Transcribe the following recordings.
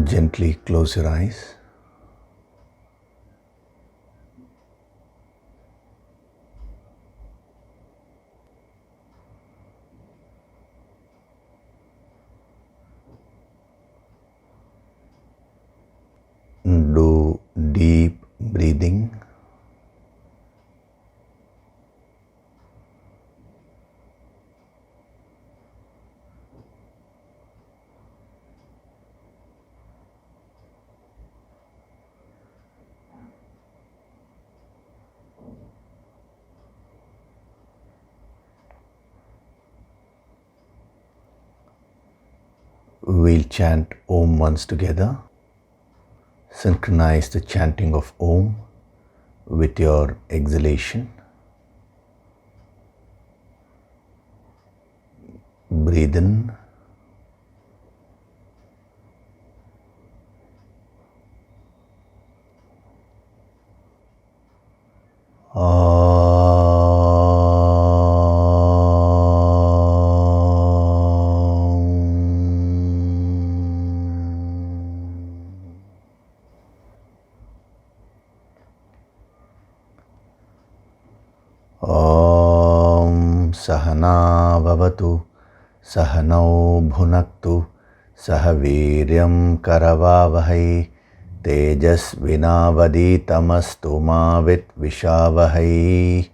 Gently close your eyes. Do deep breathing. We'll chant Om once together. Synchronize the chanting of Om with your exhalation. Breathe in. Sahana vavatu, sahanau bhunaktu, sahaviryam karavavahai, tejas vinavaditamastu ma vitvishavahai.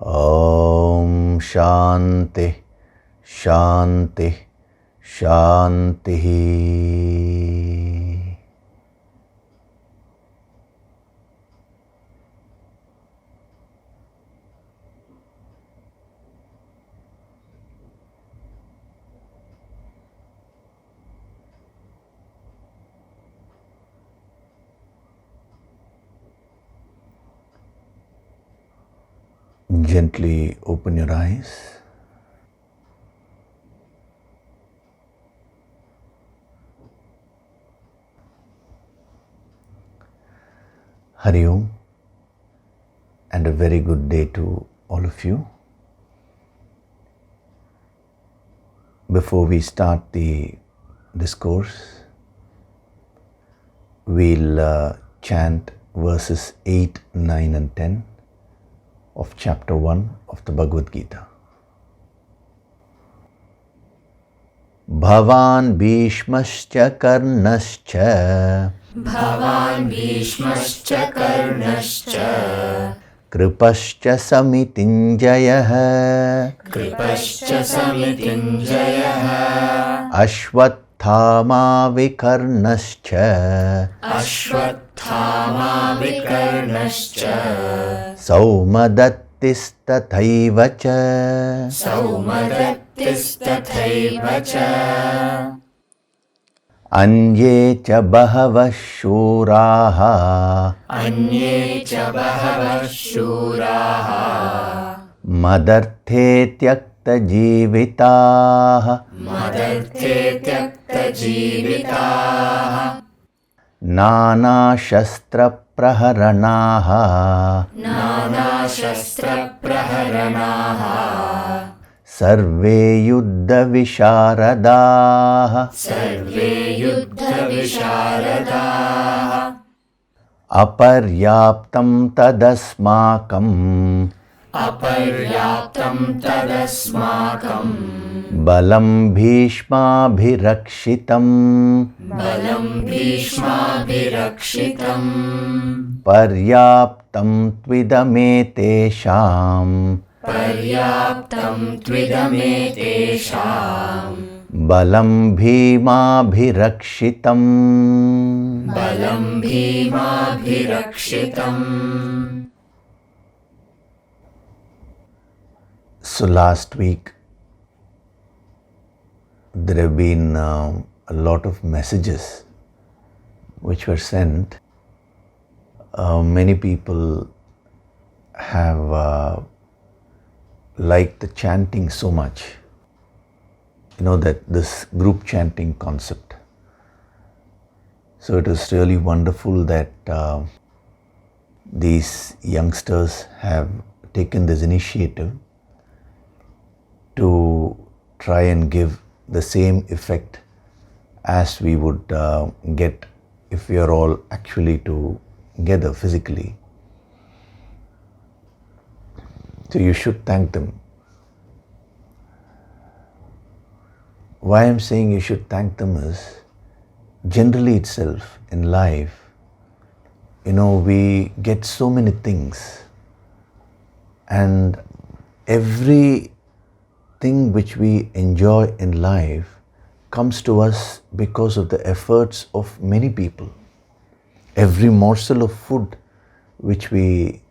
Om Shanti, Shanti, Shanti. Gently open your eyes. Hari Om, and a very good day to all of you. Before we start the discourse, we'll chant verses 8, 9 and 10 of chapter 1 of the Bhagavad Gita. Bhavan Bhishmascha Karnascha Bhavan Bhishmascha Karnascha Kripascha Samitinjayah Kripascha Samitinjayah Ashwathama Vikarnascha Ashwathama Vikarnascha Saumadattistatthaivacha Saumadattistatthaivacha Anye cha bahavash shuraha Anye cha bahavash shuraha Madarte tyakta jivitaha Madarte tyakta jivitaha Nana shastra praharanaha Nana shastra praharanaha Sarve yuddha visharadaha Sarve yuddha visharadaha Aparyaptam tadasmakam Aparyaptam tadasmakam Balam bhishmabhirakshitam Balam bhishmabhirakshitam Paryaptam tvidametesham Paryaptam tvidametesham Balam bhimabhirakshitam Balam bhimabhirakshitam. So last week there have been a lot of messages which were sent. Many people have liked the chanting so much. You know, that this group chanting concept. So it is really wonderful that these youngsters have taken this initiative to try and give the same effect as we would get if we are all actually together physically. So you should thank them. Why I'm saying you should thank them is, generally itself in life, we get so many things, and everything which we enjoy in life comes to us because of the efforts of many people. Every morsel of food which we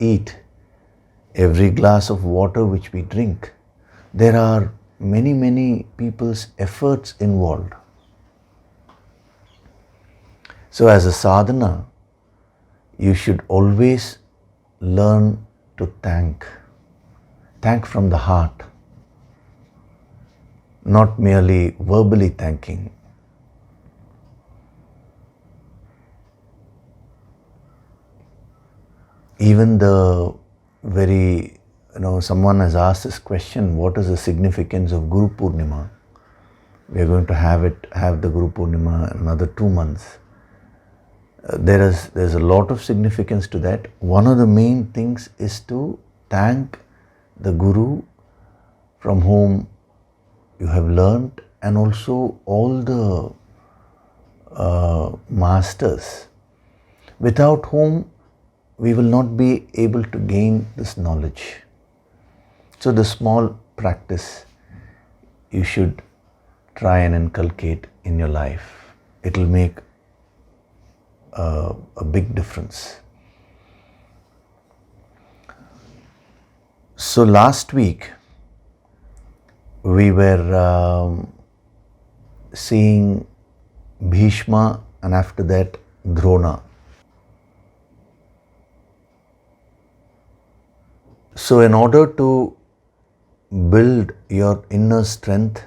eat, every glass of water which we drink, there are many, many people's efforts involved. So as a sadhana, you should always learn to thank from the heart, not merely verbally thanking. Even the very, someone has asked this question, what is the significance of Guru Purnima? We are going to have the Guru Purnima in another 2 months. There's a lot of significance to that. One of the main things is to thank the Guru from whom you have learned, and also all the masters, without whom we will not be able to gain this knowledge. So the small practice you should try and inculcate in your life. It will make a big difference. So last week we were seeing Bhishma, and after that Drona. So in order to build your inner strength,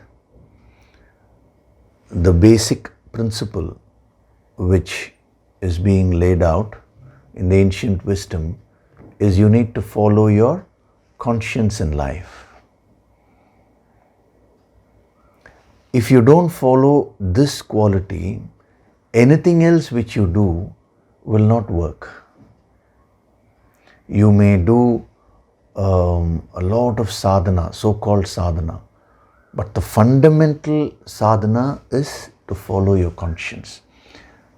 the basic principle which is being laid out in the ancient wisdom is you need to follow your conscience in life. If you don't follow this quality, anything else which you do will not work. You may do a lot of sadhana, so-called sadhana, but the fundamental sadhana is to follow your conscience.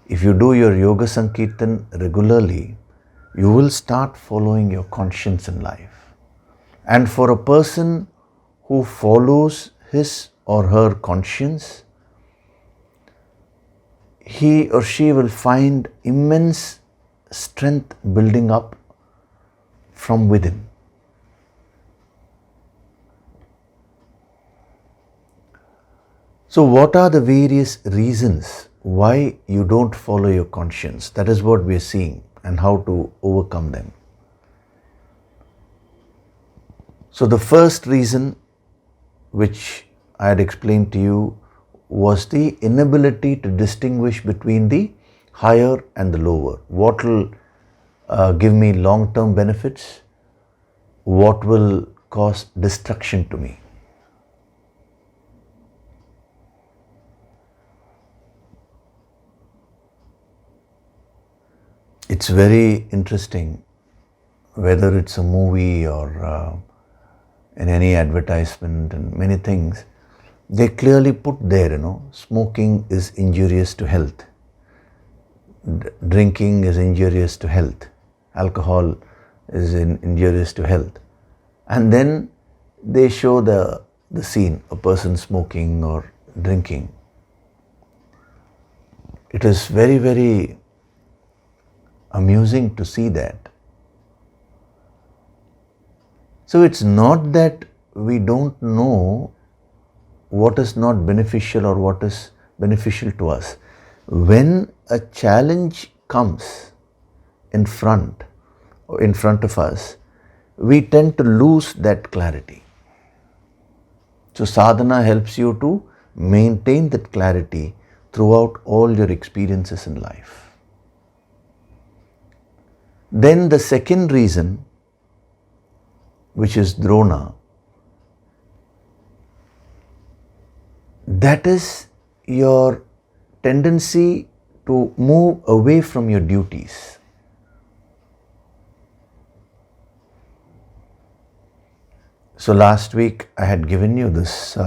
If you do your yoga sankirtan regularly, you will start following your conscience in life. And for a person who follows his or her conscience, he or she will find immense strength building up from within. So what are the various reasons why you don't follow your conscience? That is what we are seeing, and how to overcome them. So the first reason, which I had explained to you, was the inability to distinguish between the higher and the lower. What will give me long-term benefits? What will cause destruction to me? It's very interesting, whether it's a movie or in any advertisement and many things, they clearly put there, smoking is injurious to health, drinking is injurious to health, alcohol is injurious to health. And then they show the scene, a person smoking or drinking. It is very, very amusing to see that. So it's not that we don't know what is not beneficial or what is beneficial to us. When a challenge comes in front of us, we tend to lose that clarity. So sadhana helps you to maintain that clarity throughout all your experiences in life. Then the second reason, which is Drona, that is your tendency to move away from your duties. So last week I had given you this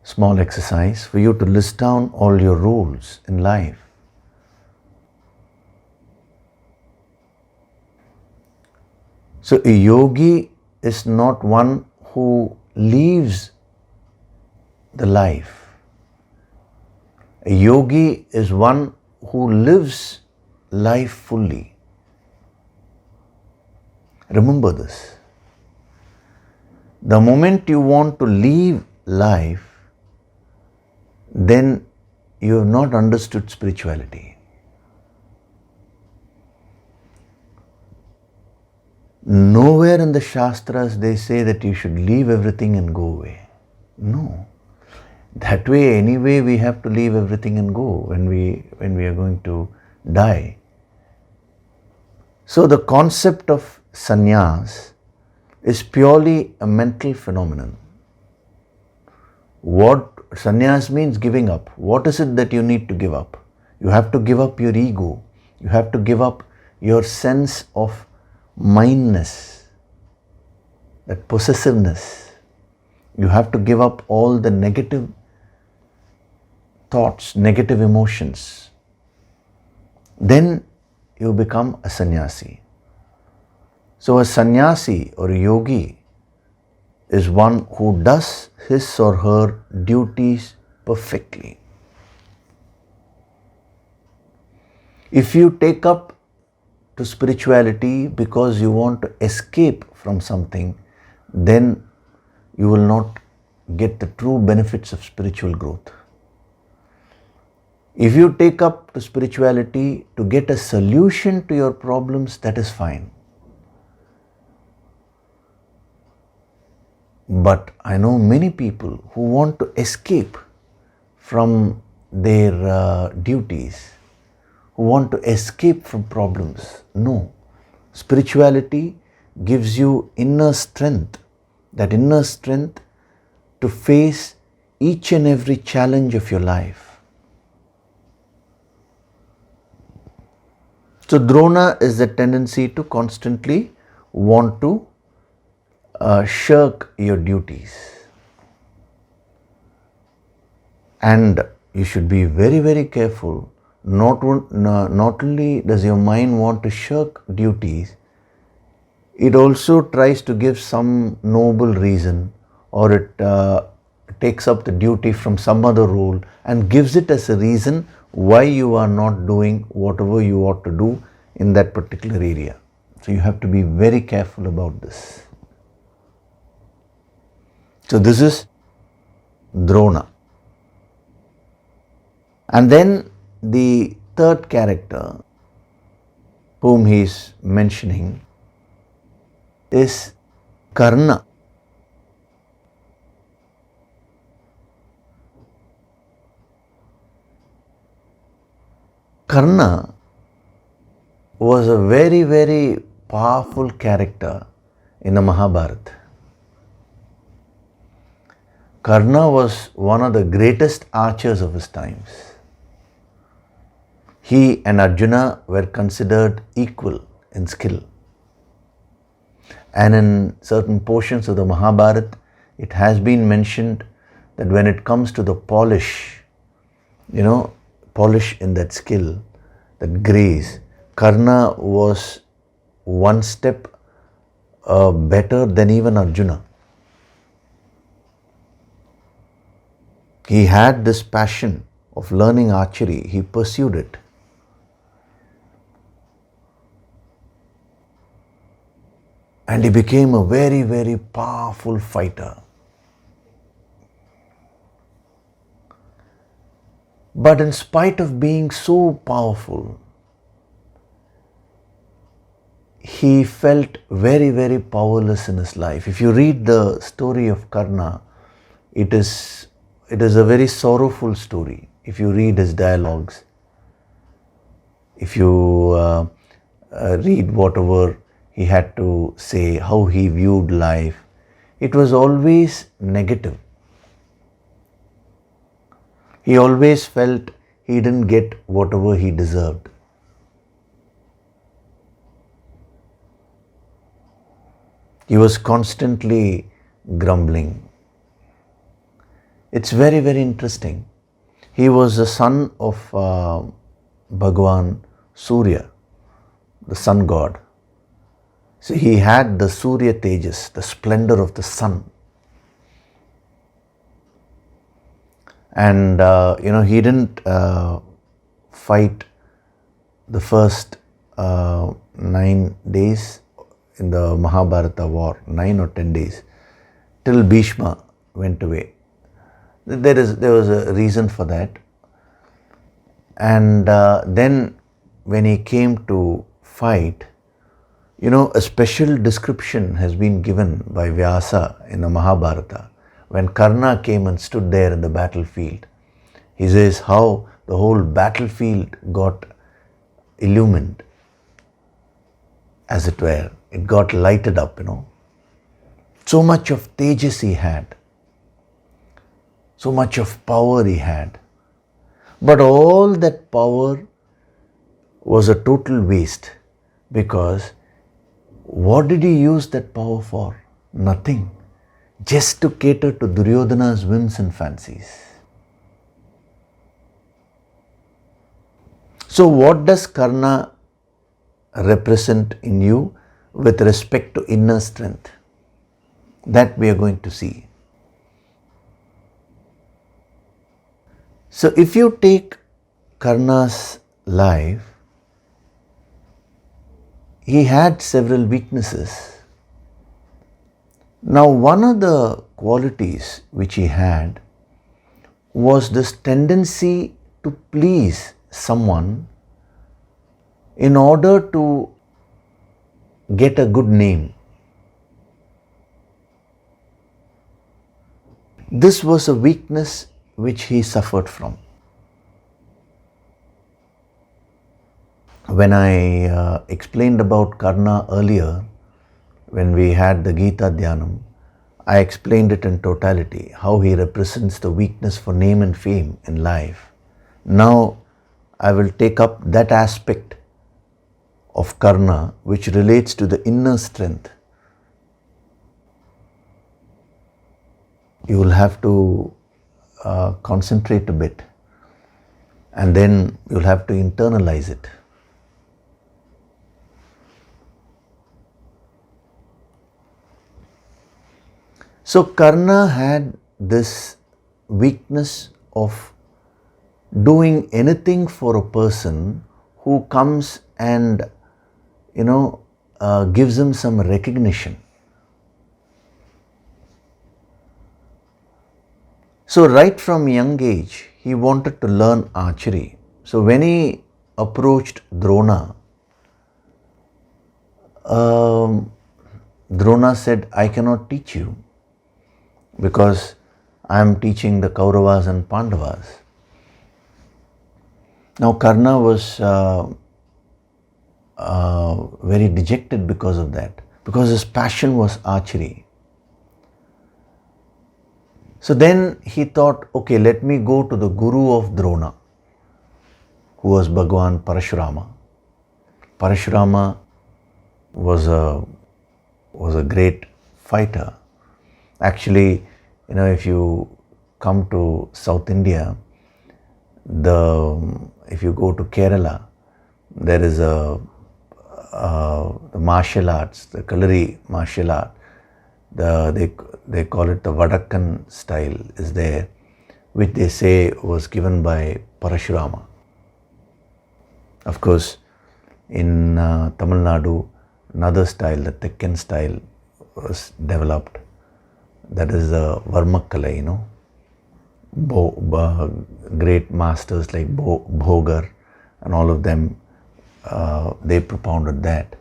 small exercise for you to list down all your roles in life. So a yogi is not one who leaves the life. A yogi is one who lives life fully. Remember this. The moment you want to leave life, then you have not understood spirituality. Nowhere in the Shastras they say that you should leave everything and go away. No. That way anyway we have to leave everything and go when we are going to die. So the concept of sannyas is purely a mental phenomenon. What sannyas means giving up. What is it that you need to give up? You have to give up your ego. You have to give up your sense of mindness, that possessiveness. You have to give up all the negative thoughts, negative emotions. Then you become a sannyasi. So a sannyasi or a yogi is one who does his or her duties perfectly. If you take up to spirituality because you want to escape from something, then you will not get the true benefits of spiritual growth. If you take up to spirituality to get a solution to your problems, that is fine. But I know many people who want to escape from their duties, who want to escape from problems. No. Spirituality gives you inner strength, that inner strength to face each and every challenge of your life. So Drona is the tendency to constantly want to shirk your duties. And you should be very, very careful. Not only does your mind want to shirk duties, it also tries to give some noble reason, or it takes up the duty from some other role and gives it as a reason why you are not doing whatever you ought to do in that particular area. So you have to be very careful about this. So this is Drona. And then the third character whom he is mentioning is Karna. Karna was a very, very powerful character in the Mahabharata. Karna was one of the greatest archers of his times. He and Arjuna were considered equal in skill. And in certain portions of the Mahabharata, it has been mentioned that when it comes to the polish in that skill, that grace, Karna was one step better than even Arjuna. He had this passion of learning archery. He pursued it. And he became a very, very powerful fighter. But in spite of being so powerful, he felt very, very powerless in his life. If you read the story of Karna, it is a very sorrowful story. If you read his dialogues, if you read whatever he had to say, how he viewed life, it was always negative. He always felt he didn't get whatever he deserved. He was constantly grumbling. It's very, very interesting. He was the son of Bhagavan Surya, the sun god. So he had the Surya Tejas, the splendor of the sun. And he didn't fight the first 9 days in the Mahabharata war, 9 or 10 days, till Bhishma went away. There was a reason for that. And then when he came to fight, a special description has been given by Vyasa in the Mahabharata. When Karna came and stood there in the battlefield, he says how the whole battlefield got illumined, as it were. It got lighted up, So much of tejas he had. So much of power he had. But all that power was a total waste, because what did he use that power for? Nothing. Just to cater to Duryodhana's whims and fancies. So what does Karna represent in you with respect to inner strength? That we are going to see. So if you take Karna's life, he had several weaknesses. Now, one of the qualities which he had was this tendency to please someone in order to get a good name. This was a weakness which he suffered from. When I explained about Karna earlier, when we had the Gita Dhyanam, I explained it in totality, how he represents the weakness for name and fame in life. Now, I will take up that aspect of Karna which relates to the inner strength. You will have to concentrate a bit, and then you'll have to internalize it. So Karna had this weakness of doing anything for a person who comes and gives him some recognition. So right from young age, he wanted to learn archery. So when he approached Drona, Drona said, I cannot teach you, because I am teaching the Kauravas and Pandavas. Now Karna was very dejected because of that, because his passion was archery. So then he thought, okay, let me go to the guru of Drona, who was Bhagavan Parashurama. Parashurama was a great fighter. Actually, if you come to South India, if you go to Kerala, there is the martial arts, the Kalari martial art. They call it the Vadakkan style is there, which they say was given by Parashurama. Of course, in Tamil Nadu, another style, the Tekkan style, was developed. That is the Varmakala, great masters like Bhogar and all of them, they propounded that.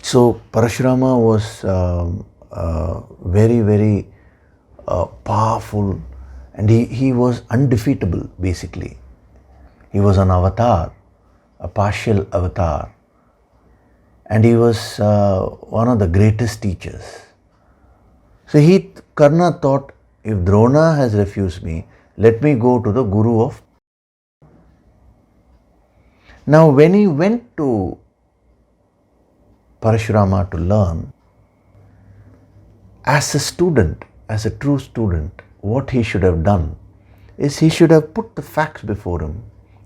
So Parashurama was very, very powerful, and he was undefeatable basically. He was an avatar, a partial avatar, and he was one of the greatest teachers. So Karna thought, if Drona has refused me, let me go to the Guru of. Now when he went to Parashurama to learn, as a student, as a true student, what he should have done is he should have put the facts before him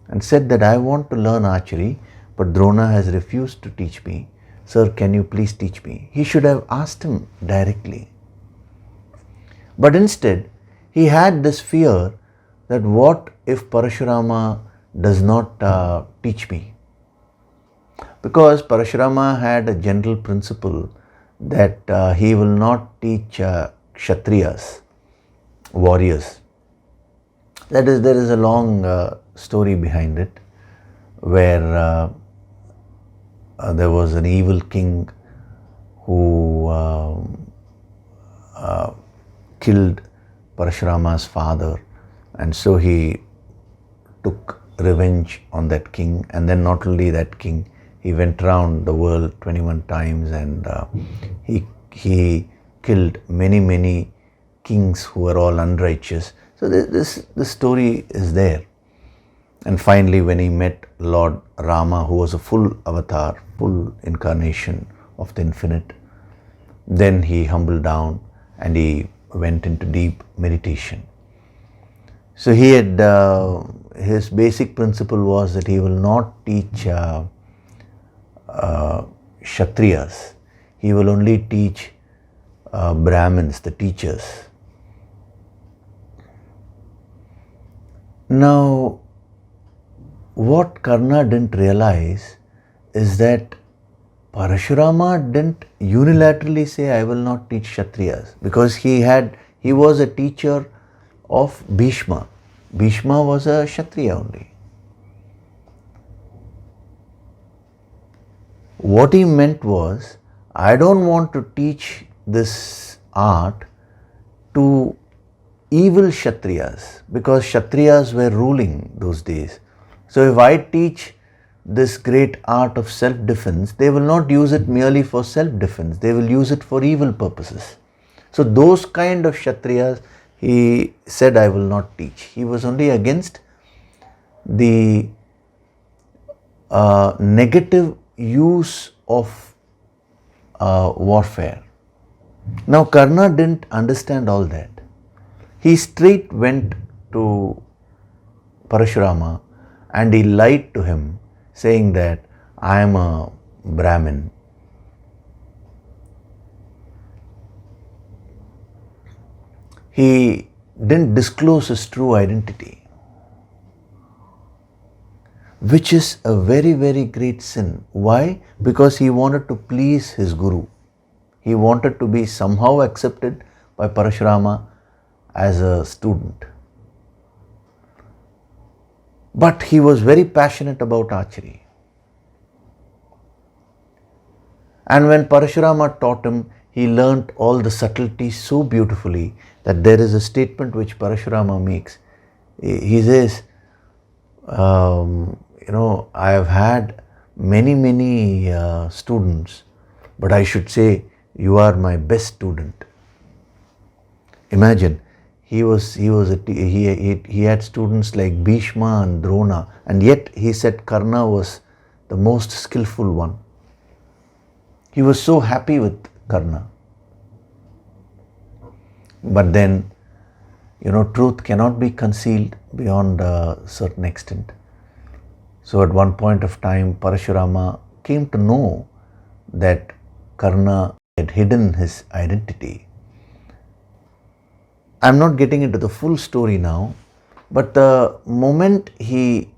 and said that I want to learn archery, but Drona has refused to teach me. Sir, can you please teach me? He should have asked him directly. But instead, he had this fear that what if Parashurama does not teach me? Because Parashurama had a general principle that he will not teach Kshatriyas, warriors. That is, there is a long story behind it, where there was an evil king who killed Parashurama's father, and so he took revenge on that king. And then not only that king, he went around the world 21 times and he killed many kings who were all unrighteous. So this story is there. And finally, when he met Lord Rama, who was a full avatar, full incarnation of the infinite, then he humbled down and he went into deep meditation. So he had, his basic principle was that he will not teach Kshatriyas. He will only teach Brahmins, the teachers. Now, what Karna didn't realize is that Parashurama didn't unilaterally say, I will not teach Kshatriyas, because he was a teacher of Bhishma. Bhishma was a Kshatriya only. What he meant was, I don't want to teach this art to evil Kshatriyas, because Kshatriyas were ruling those days. So if I teach this great art of self-defense, they will not use it merely for self-defense, they will use it for evil purposes. So those kind of Kshatriyas, he said, I will not teach. He was only against the negative use of warfare. Now Karna didn't understand all that. He straight went to Parashurama and he lied to him, saying that I am a Brahmin. He didn't disclose his true identity, which is a very great sin. Why? Because he wanted to please his guru. He wanted to be somehow accepted by Parashurama as a student. But he was very passionate about archery. And when Parashurama taught him, he learnt all the subtleties so beautifully that there is a statement which Parashurama makes. He says, I have had many students, but I should say you are my best student. Imagine, he had students like Bhishma and Drona, and yet he said Karna was the most skillful one. He was so happy with Karna. But then, truth cannot be concealed beyond a certain extent. So at one point of time, Parashurama came to know that Karna had hidden his identity. I'm not getting into the full story now, but the moment he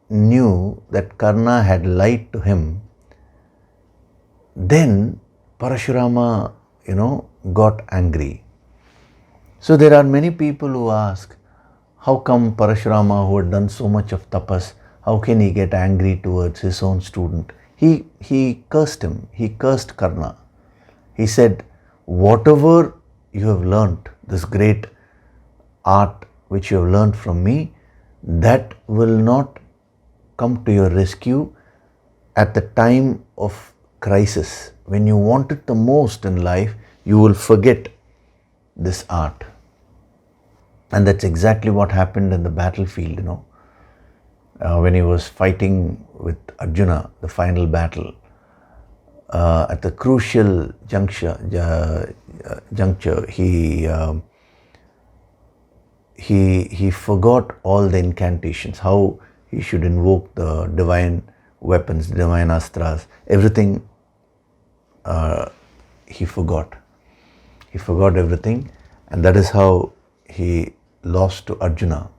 knew that Karna had lied to him, then Parashurama, got angry. So there are many people who ask, how come Parashurama, who had done so much of tapas, how can he get angry towards his own student? He cursed him. He cursed Karna. He said, whatever you have learnt, this great art which you have learnt from me, that will not come to your rescue at the time of crisis. When you want it the most in life, you will forget this art. And that's exactly what happened in the battlefield, when he was fighting with Arjuna, the final battle. At the crucial juncture, he forgot all the incantations, how he should invoke the divine weapons, divine astras, everything. He forgot. He forgot everything, and that is how he lost to Arjuna.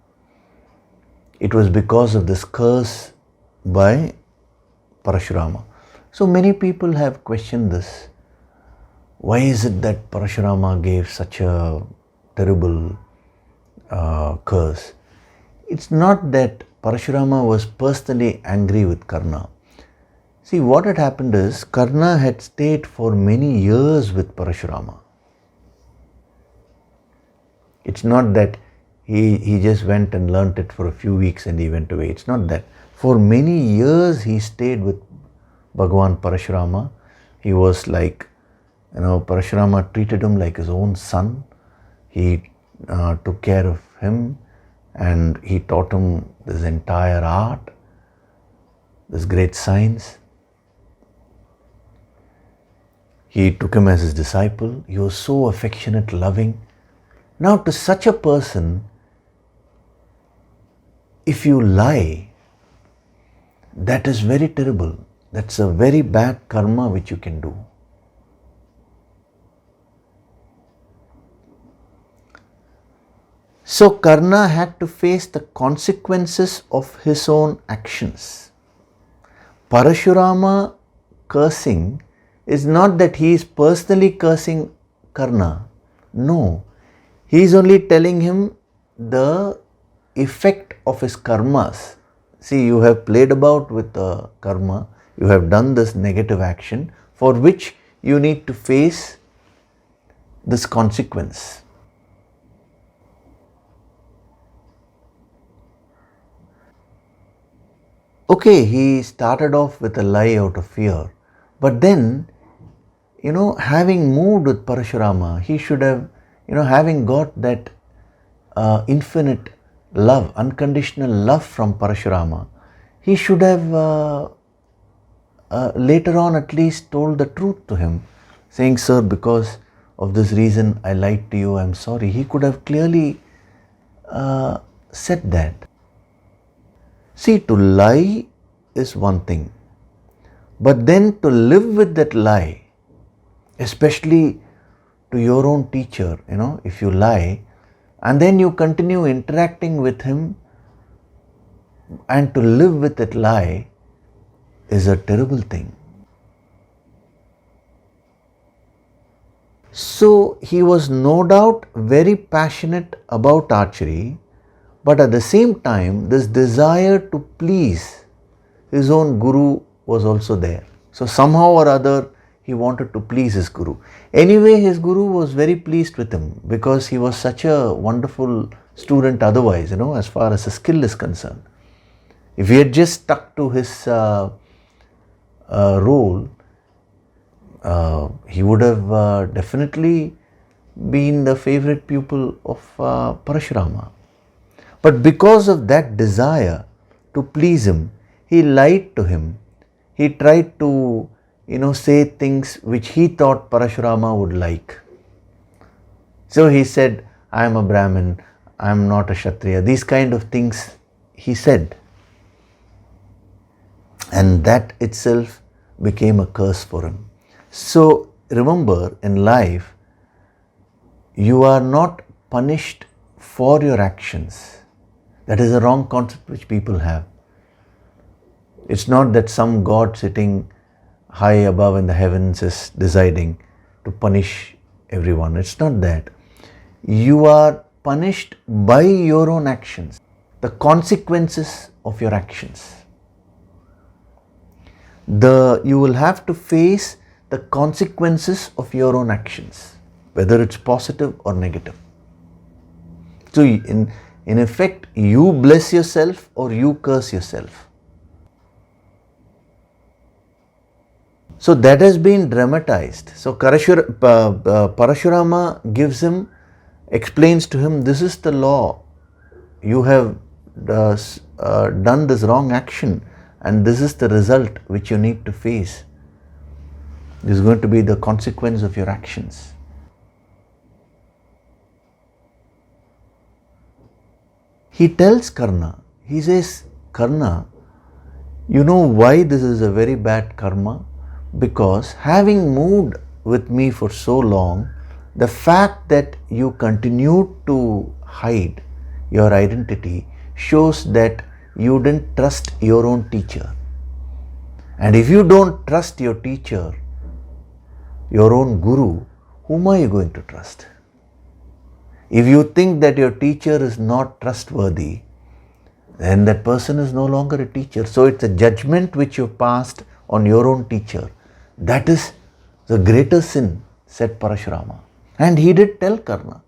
It was because of this curse by Parashurama. So many people have questioned this. Why is it that Parashurama gave such a terrible curse? It's not that Parashurama was personally angry with Karna. See, what had happened is Karna had stayed for many years with Parashurama. It's not that he just went and learnt it for a few weeks and he went away. It's not that. For many years he stayed with Bhagavan Parashurama. He was like, Parashurama treated him like his own son. He took care of him and he taught him this entire art, this great science. He took him as his disciple. He was so affectionate, loving. Now, to such a person, if you lie, that is very terrible. That's a very bad karma which you can do. So Karna had to face the consequences of his own actions. Parashurama cursing is not that he is personally cursing Karna. No. He is only telling him the effect of his karmas. See, you have played about with the karma. You have done this negative action for which you need to face this consequence. Okay, he started off with a lie out of fear, but then, having moved with Parashurama, he should have, having got that infinite love, unconditional love from Parashurama, he should have later on at least told the truth to him, saying, "Sir, because of this reason I lied to you, I'm sorry." He could have clearly said that. See, to lie is one thing, but then to live with that lie, especially to your own teacher, if you lie and then you continue interacting with him and to live with that lie is a terrible thing. So he was no doubt very passionate about archery, but at the same time, this desire to please his own guru was also there. So somehow or other, he wanted to please his guru. Anyway, his guru was very pleased with him because he was such a wonderful student otherwise, as far as his skill is concerned. If he had just stuck to his role, he would have definitely been the favorite pupil of Parashurama. But because of that desire to please him, he lied to him. He tried to, say things which he thought Parashurama would like. So he said, "I am a Brahmin, I am not a Kshatriya." These kind of things he said. And that itself became a curse for him. So remember, in life, you are not punished for your actions. That is a wrong concept which people have. It's not that some God sitting high above in the heavens is deciding to punish everyone. It's not that. You are punished by your own actions, the consequences of your actions. You will have to face the consequences of your own actions, whether it's positive or negative. So in effect, you bless yourself or you curse yourself. So that has been dramatized. So Parashurama gives him explains to him, this is the law. You have done this wrong action and this is the result which you need to face. This is going to be the consequence of your actions. He tells Karna, he says, Karna, you know why this is a very bad karma? Because having moved with me for so long, the fact that you continue to hide your identity shows that you didn't trust your own teacher. And if you don't trust your teacher, your own guru, whom are you going to trust? If you think that your teacher is not trustworthy, then that person is no longer a teacher. So it's a judgment which you passed on your own teacher. That is the greater sin, said Parashurama. And he did tell Karna,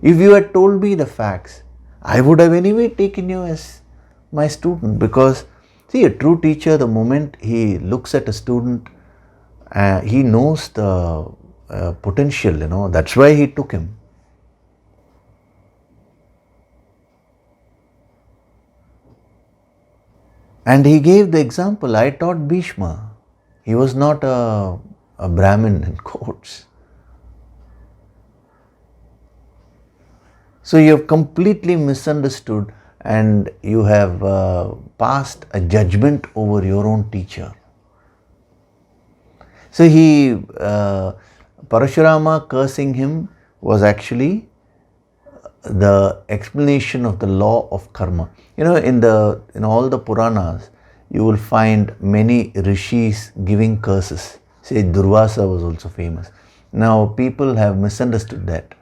if you had told me the facts, I would have anyway taken you as my student. Because see, a true teacher, the moment he looks at a student, he knows the potential, that's why he took him. And he gave the example, I taught Bhishma. He was not a Brahmin in quotes. So you have completely misunderstood and you have passed a judgment over your own teacher. So Parashurama cursing him was actually the explanation of the law of karma. In all the Puranas, you will find many rishis giving curses. Say Durvasa was also famous. Now people have misunderstood that.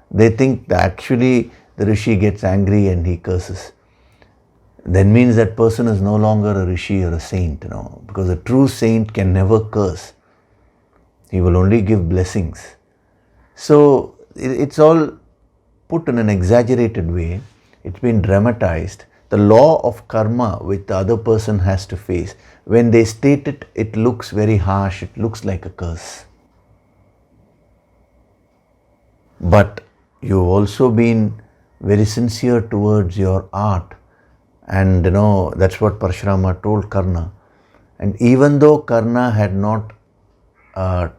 They think that actually the rishi gets angry and he curses. That means that person is no longer a rishi or a saint, because a true saint can never curse. He will only give blessings. So it's all put in an exaggerated way. It's been dramatized. The law of karma which the other person has to face, when they state it, it looks very harsh. It looks like a curse. But you've also been very sincere towards your art. And that's what Parashurama told Karna. And even though Karna had not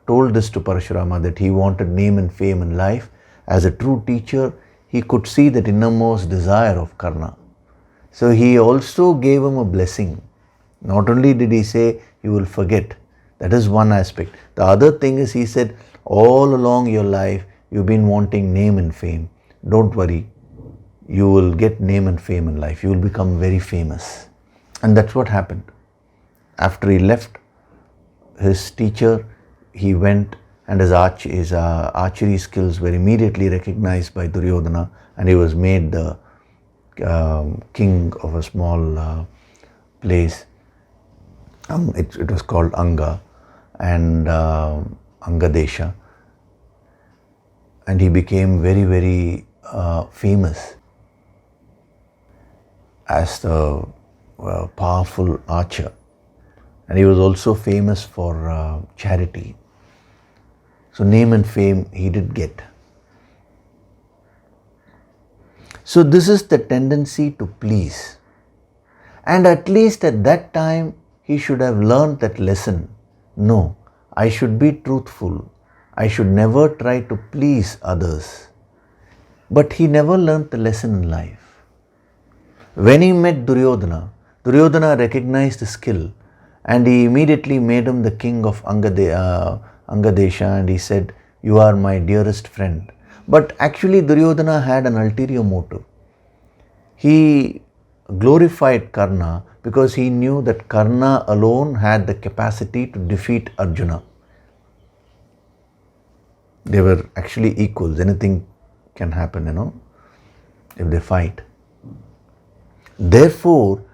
told this to Parashurama, that he wanted name and fame in life, as a true teacher, he could see that innermost desire of Karna. So he also gave him a blessing. Not only did he say, you will forget. That is one aspect. The other thing is, he said, all along your life, you've been wanting name and fame. Don't worry. You will get name and fame in life. You will become very famous. And that's what happened. After he left his teacher, he went, and his archery skills were immediately recognized by Duryodhana, and he was made the king of a small place. It was called Anga, and Angadesha. And he became very, very famous as the powerful archer. And he was also famous for charity. So name and fame he did get. So this is the tendency to please. And at least at that time, he should have learned that lesson. No, I should be truthful. I should never try to please others. But he never learned the lesson in life. When he met Duryodhana, Duryodhana recognized the skill, and he immediately made him the king of Angadesha, and he said, you are my dearest friend. But actually Duryodhana had an ulterior motive. He glorified Karna because he knew that Karna alone had the capacity to defeat Arjuna. They were actually equals. Anything can happen, if they fight. Therefore,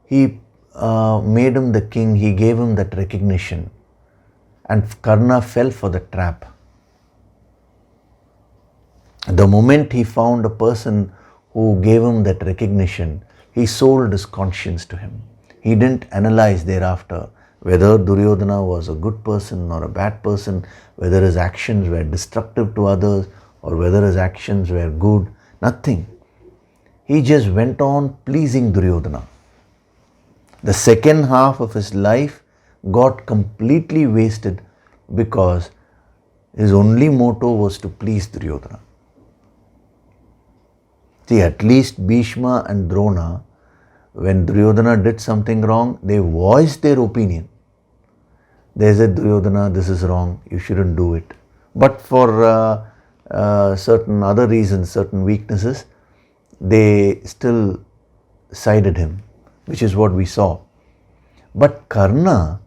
he made him the king. He gave him that recognition. And Karna fell for the trap. The moment he found a person who gave him that recognition, he sold his conscience to him. He didn't analyze thereafter whether Duryodhana was a good person or a bad person, whether his actions were destructive to others or whether his actions were good, nothing. He just went on pleasing Duryodhana. The second half of his life got completely wasted because his only motto was to please Duryodhana. See, at least Bhishma and Drona, when Duryodhana did something wrong, they voiced their opinion. They said, Duryodhana, this is wrong, you shouldn't do it. But for certain other reasons, certain weaknesses, they still sided him, which is what we saw. But Karna,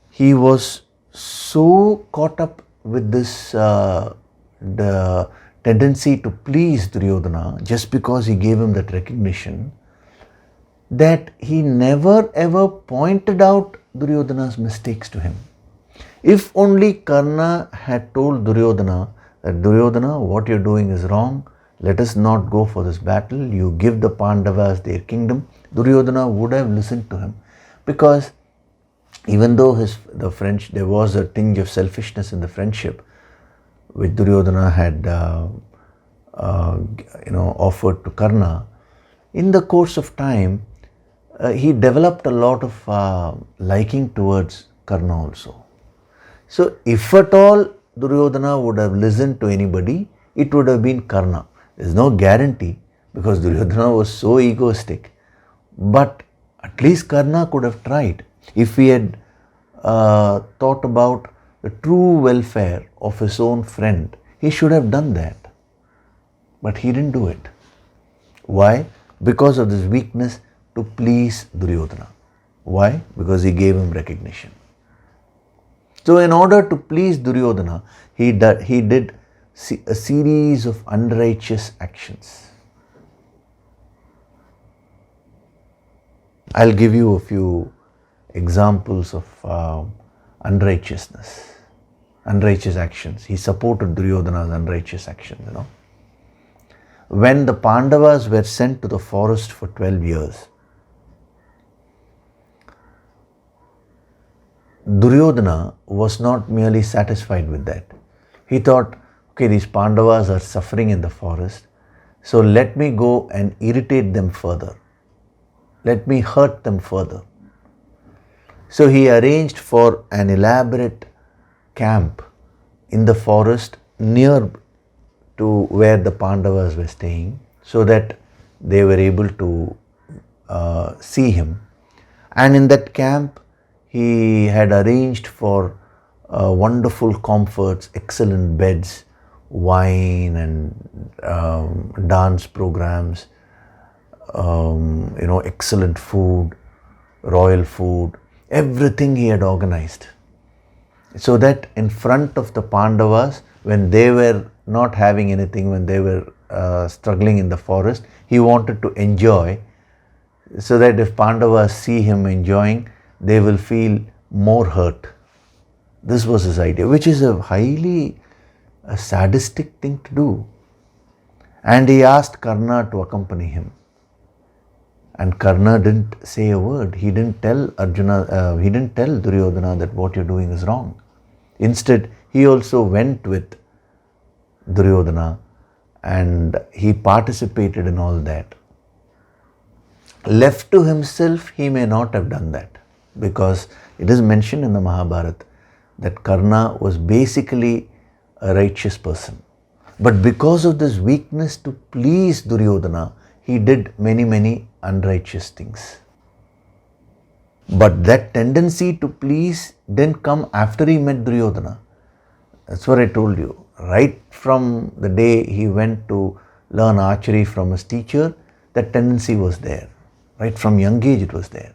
he was so caught up with this the tendency to please Duryodhana just because he gave him that recognition, that he never ever pointed out Duryodhana's mistakes to him. If only Karna had told Duryodhana that, Duryodhana, what you're doing is wrong, let us not go for this battle, you give the Pandavas their kingdom, Duryodhana would have listened to him. Because even though there was a tinge of selfishness in the friendship which Duryodhana had offered to Karna, in the course of time, he developed a lot of liking towards Karna also. So if at all Duryodhana would have listened to anybody, it would have been Karna. There is no guarantee because Duryodhana was so egoistic. But at least Karna could have tried. If he had thought about the true welfare of his own friend, he should have done that. But he didn't do it. Why? Because of this weakness to please Duryodhana. Why? Because he gave him recognition. So in order to please Duryodhana, he did a series of unrighteous actions. I'll give you a few examples of unrighteousness, unrighteous actions. He supported Duryodhana's unrighteous actions, When the Pandavas were sent to the forest for 12 years, Duryodhana was not merely satisfied with that. He thought, okay, these Pandavas are suffering in the forest, so let me go and irritate them further. Let me hurt them further. So he arranged for an elaborate camp in the forest near to where the Pandavas were staying, so that they were able to see him. And in that camp, he had arranged for wonderful comforts, excellent beds, wine and dance programs, excellent food, royal food, everything he had organized. So that in front of the Pandavas, when they were not having anything, when they were struggling in the forest, he wanted to enjoy, so that if Pandavas see him enjoying, they will feel more hurt. This was his idea, which is a highly sadistic thing to do. And he asked Karna to accompany him. And Karna didn't say a word. He didn't tell he didn't tell Duryodhana that what you're doing is wrong. Instead, he also went with Duryodhana and he participated in all that. Left to himself, he may not have done that, because it is mentioned in the Mahabharata that Karna was basically a righteous person. But because of this weakness to please Duryodhana, he did many unrighteous things. But that tendency to please didn't come after he met Duryodhana. That's what I told you. Right from the day he went to learn archery from his teacher, that tendency was there. Right from young age it was there.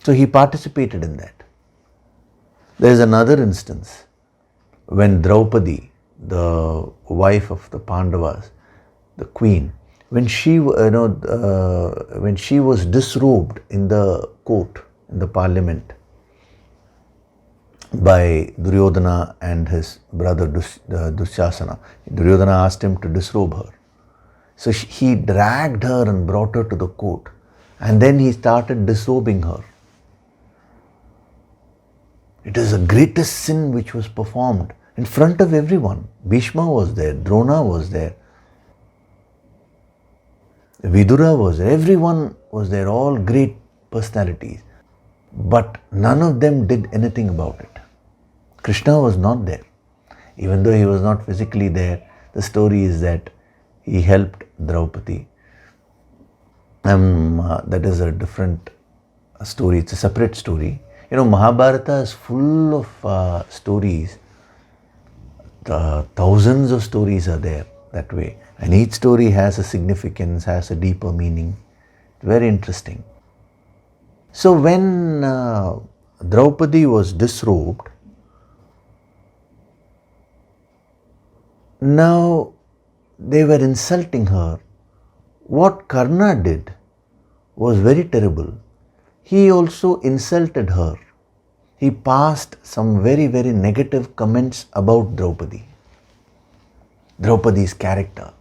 So he participated in that. There is another instance when Draupadi, the wife of the Pandavas, the queen, when she was disrobed in the court, in the parliament, by Duryodhana and his brother Dusyasana. Duryodhana asked him to disrobe her. So he dragged her and brought her to the court, and then he started disrobing her. It is the greatest sin which was performed in front of everyone. Bhishma was there, Drona was there, Vidura was there, everyone was there, all great personalities. But none of them did anything about it. Krishna was not there. Even though he was not physically there, the story is that he helped Draupadi. That is a different story, it's a separate story. Mahabharata is full of stories. Thousands of stories are there that way. And each story has a significance, has a deeper meaning. Very interesting. So when Draupadi was disrobed, now they were insulting her. What Karna did was very terrible. He also insulted her. He passed some very, very negative comments about Draupadi, Draupadi's character.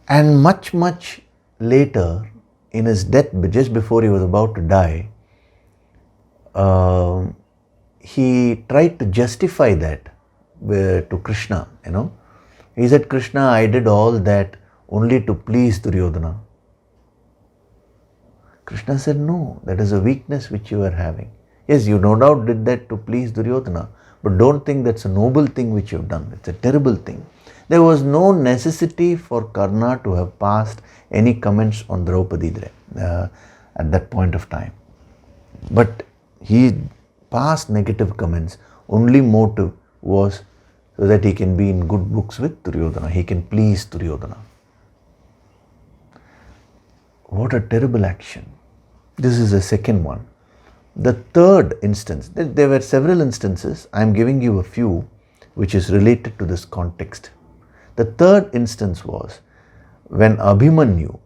And much, much later, in his death, just before he was about to die, he tried to justify that to Krishna, He said, Krishna, I did all that only to please Duryodhana. Krishna said, no, that is a weakness which you are having. Yes, you no doubt did that to please Duryodhana, but don't think that's a noble thing which you have done. It's a terrible thing. There was no necessity for Karna to have passed any comments on Draupadi at that point of time. But he passed negative comments. Only motive was so that he can be in good books with Duryodhana. He can please Duryodhana. What a terrible action. This is the second one. The third instance, there were several instances. I am giving you a few which is related to this context. The third instance was when Abhimanyu,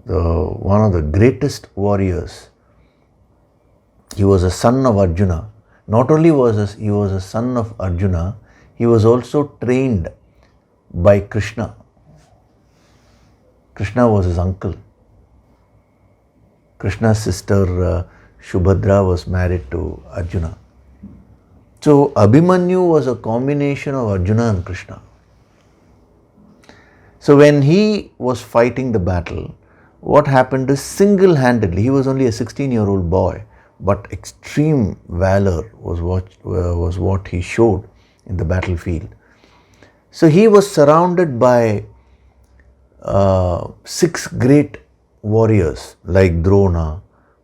one of the greatest warriors, he was a son of Arjuna. Not only was he was a son of Arjuna, he was also trained by Krishna. Krishna was his uncle. Krishna's sister Shubhadra was married to Arjuna. So Abhimanyu was a combination of Arjuna and Krishna. So when he was fighting the battle, what happened is single-handedly, he was only a 16-year-old boy, but extreme valor was what he showed in the battlefield. So he was surrounded by 6 great warriors like Drona,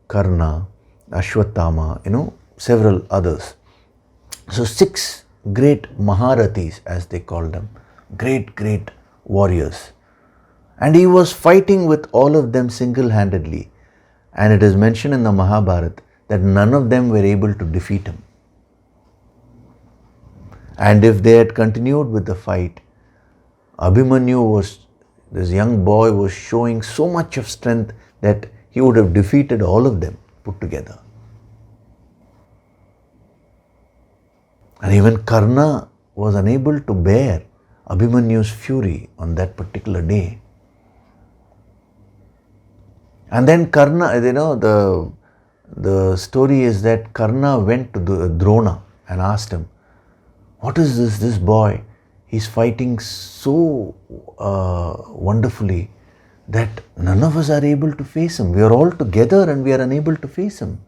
Karna, Ashwatthama, several others. So 6 great Maharathis, as they call them, great warriors. And he was fighting with all of them single-handedly. And it is mentioned in the Mahabharata that none of them were able to defeat him. And if they had continued with the fight, this young boy was showing so much of strength that he would have defeated all of them put together. And even Karna was unable to bear Abhimanyu's fury on that particular day. And then Karna, the story is that Karna went to Drona and asked him, what is this boy? He's fighting so wonderfully that none of us are able to face him. We are all together and we are unable to face him.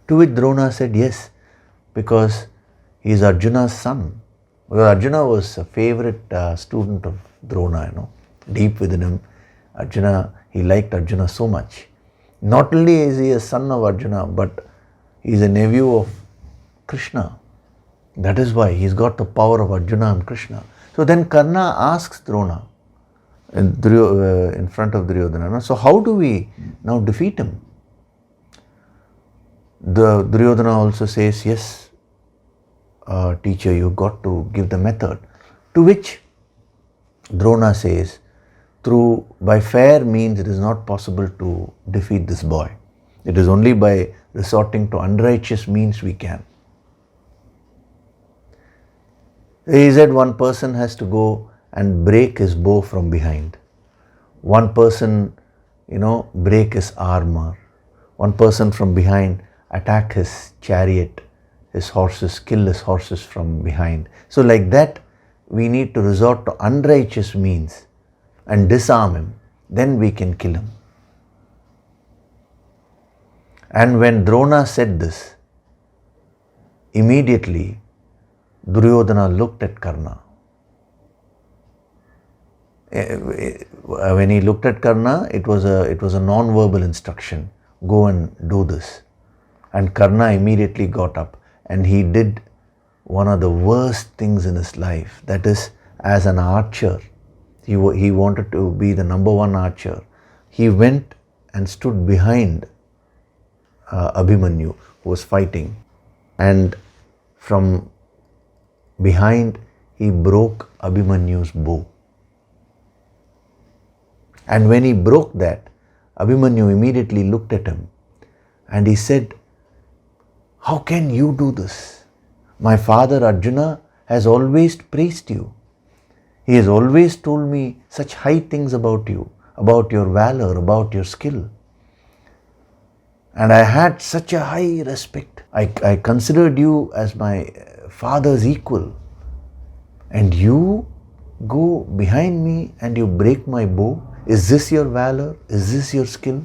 To which Drona said, yes, because he is Arjuna's son. Because Arjuna was a favorite student of Drona, deep within him. He liked Arjuna so much. Not only is he a son of Arjuna, but he is a nephew of Krishna. That is why he's got the power of Arjuna and Krishna. So then Karna asks Drona in front of Duryodhana, so how do we now defeat him? The Duryodhana also says, yes, teacher, you've got to give the method. To which Drona says, by fair means it is not possible to defeat this boy. It is only by resorting to unrighteous means we can. He said one person has to go and break his bow from behind. One person, break his armor. one person from behind attack his chariot, his horses, kill his horses from behind. So like that, we need to resort to unrighteous means and disarm him. Then we can kill him. And when Drona said this, immediately Duryodhana looked at Karna. When he looked at Karna, it was a non-verbal instruction. Go and do this. And Karna immediately got up and he did one of the worst things in his life. That is, as an archer, he wanted to be the number one archer. He went and stood behind Abhimanyu, who was fighting. And from behind, he broke Abhimanyu's bow. And when he broke that, Abhimanyu immediately looked at him and he said, "How can you do this? My father Arjuna has always praised you. He has always told me such high things about you, about your valor, about your skill. And I had such a high respect. I considered you as my father's equal. And you go behind me and you break my bow? Is this your valor? Is this your skill?"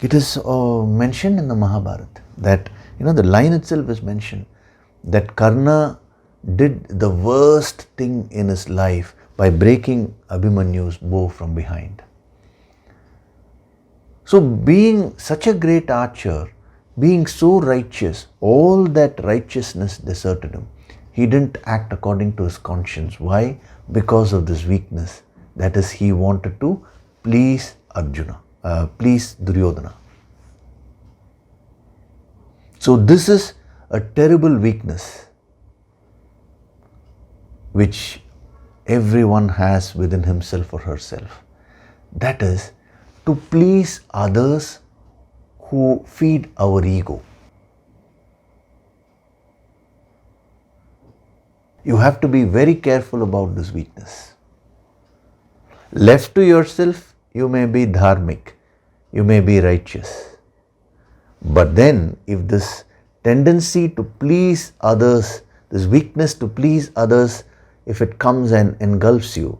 It is mentioned in the Mahabharata that, the line itself is mentioned that Karna did the worst thing in his life by breaking Abhimanyu's bow from behind. So being such a great archer, being so righteous, all that righteousness deserted him. He didn't act according to his conscience. Why? Because of this weakness. That is, he wanted to please Arjuna, please Duryodhana. So this is a terrible weakness which everyone has within himself or herself. That is, to please others who feed our ego. You have to be very careful about this weakness. Left to yourself, you may be dharmic, you may be righteous. But then, if this tendency to please others, this weakness to please others, if it comes and engulfs you,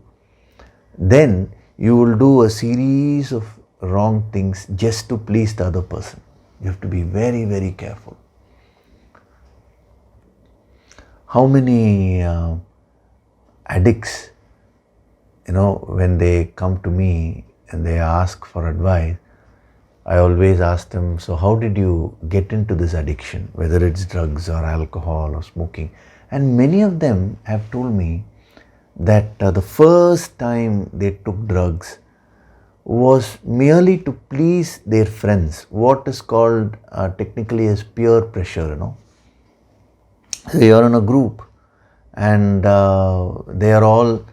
then you will do a series of wrong things just to please the other person. You have to be very, very careful. How many addicts, when they come to me and they ask for advice, I always ask them, so how did you get into this addiction, whether it's drugs or alcohol or smoking? And many of them have told me that the first time they took drugs was merely to please their friends, what is called technically as peer pressure, So you are in a group and they are all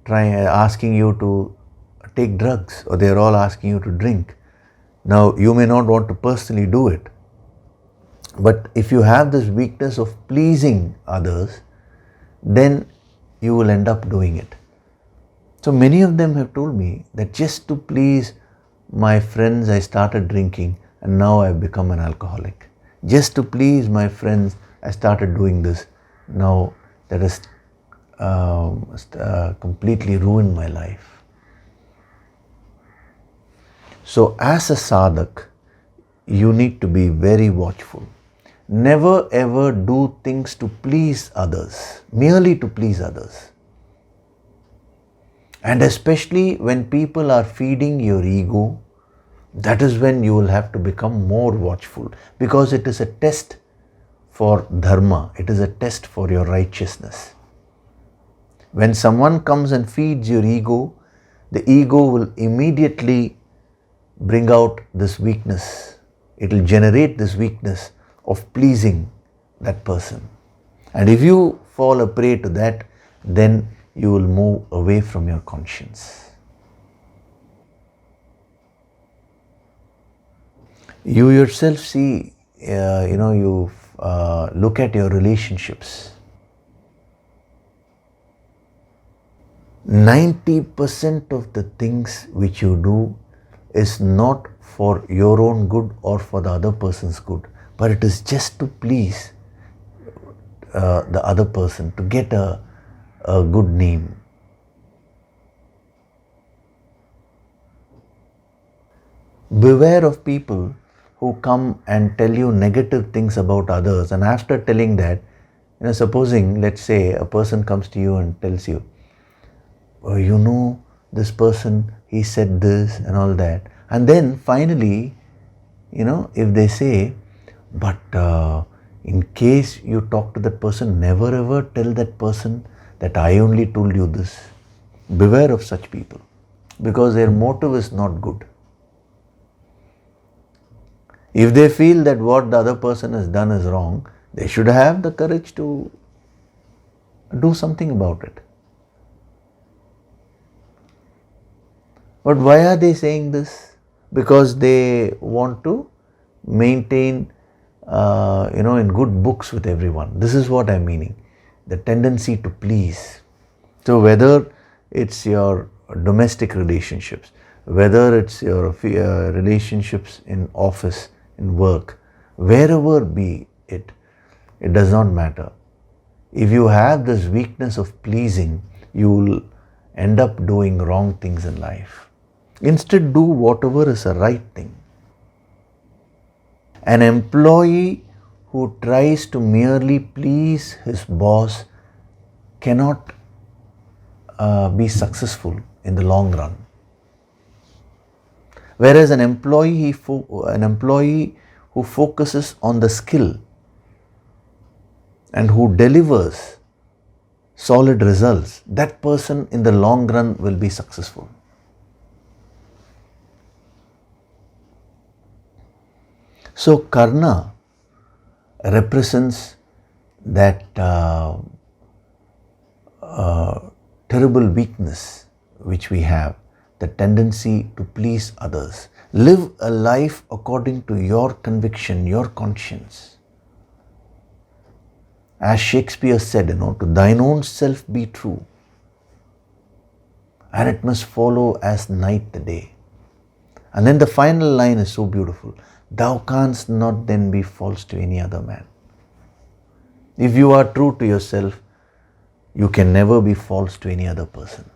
asking you to take drugs, or they are all asking you to drink. Now you may not want to personally do it, but if you have this weakness of pleasing others, then you will end up doing it. So many of them have told me that just to please my friends I started drinking and now I've become an alcoholic. Just to please my friends I started doing this. Now that has completely ruined my life. So as a sadhak, you need to be very watchful. Never ever do things to please others, merely to please others. And especially when people are feeding your ego, that is when you will have to become more watchful, because it is a test for dharma, it is a test for your righteousness. When someone comes and feeds your ego, the ego will immediately bring out this weakness. It will generate this weakness of pleasing that person. And if you fall a prey to that, then you will move away from your conscience. You yourself see, you look at your relationships. 90% of the things which you do is not for your own good or for the other person's good, but it is just to please the other person, to get a good name. Beware of people who come and tell you negative things about others, and after telling that, supposing, let's say, a person comes to you and tells you, oh, this person, he said this and all that, and then finally, if they say, but in case you talk to that person, never ever tell that person that I only told you this. Beware of such people, because their motive is not good. If they feel that what the other person has done is wrong, they should have the courage to do something about it. But why are they saying this? Because they want to maintain, in good books with everyone. This is what I'm meaning. The tendency to please. So whether it's your domestic relationships, whether it's your relationships in office, in work, wherever be it, it does not matter. If you have this weakness of pleasing, you will end up doing wrong things in life. Instead, do whatever is a right thing. An employee who tries to merely please his boss cannot be successful in the long run. Whereas an employee who focuses on the skill and who delivers solid results, that person in the long run will be successful. So Karna represents that terrible weakness which we have, the tendency to please others. Live a life according to your conviction, your conscience. As Shakespeare said, to thine own self be true, and it must follow as night the day. And then the final line is so beautiful. Thou canst not then be false to any other man. If you are true to yourself, you can never be false to any other person.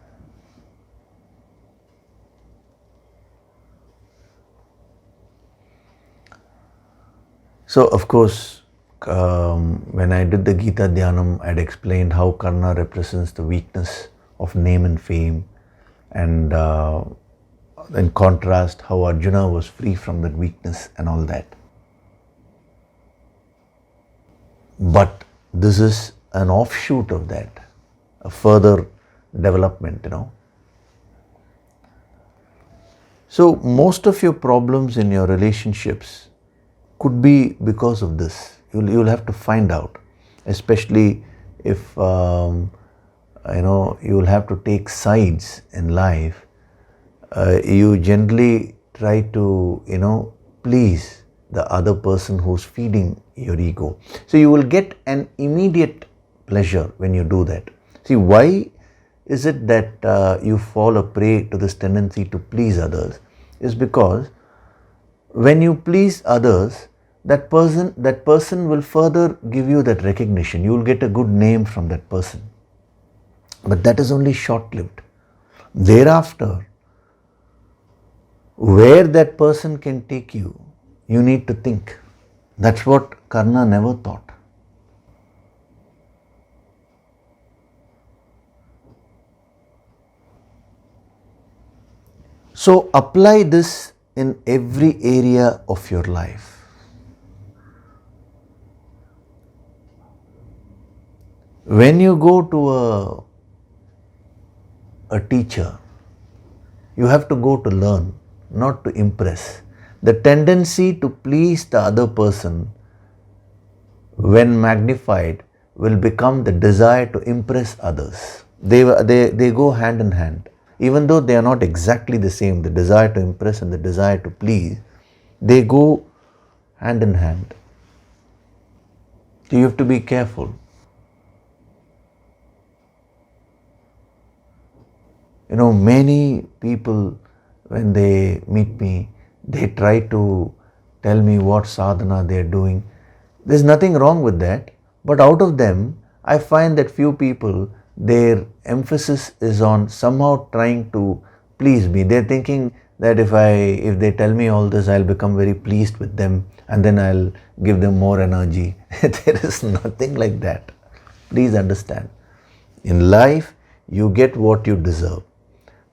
So, of course, when I did the Gita Dhyanam, I had explained how Karna represents the weakness of name and fame, and in contrast, how Arjuna was free from that weakness and all that. But this is an offshoot of that, a further development, So most of your problems in your relationships could be because of this. You'll have to find out, especially if you'll have to take sides in life. You generally try to please the other person who's feeding your ego. So you will get an immediate pleasure when you do that. See, why is it that you fall a prey to this tendency to please others? Is because when you please others, that person will further give you that recognition. You will get a good name from that person. But that is only short-lived. Thereafter, where that person can take you, you need to think. That's what Karna never thought. So apply this in every area of your life. When you go to a teacher, you have to go to learn, not to impress. The tendency to please the other person, when magnified, will become the desire to impress others. They go hand in hand. Even though they are not exactly the same, the desire to impress and the desire to please, they go hand in hand. So you have to be careful. Many people when they meet me, they try to tell me what sadhana they are doing. There's nothing wrong with that, but out of them, I find that few people, their emphasis is on somehow trying to please me. They're thinking that if they tell me all this, I'll become very pleased with them and then I'll give them more energy. There is nothing like that. Please understand. In life, you get what you deserve.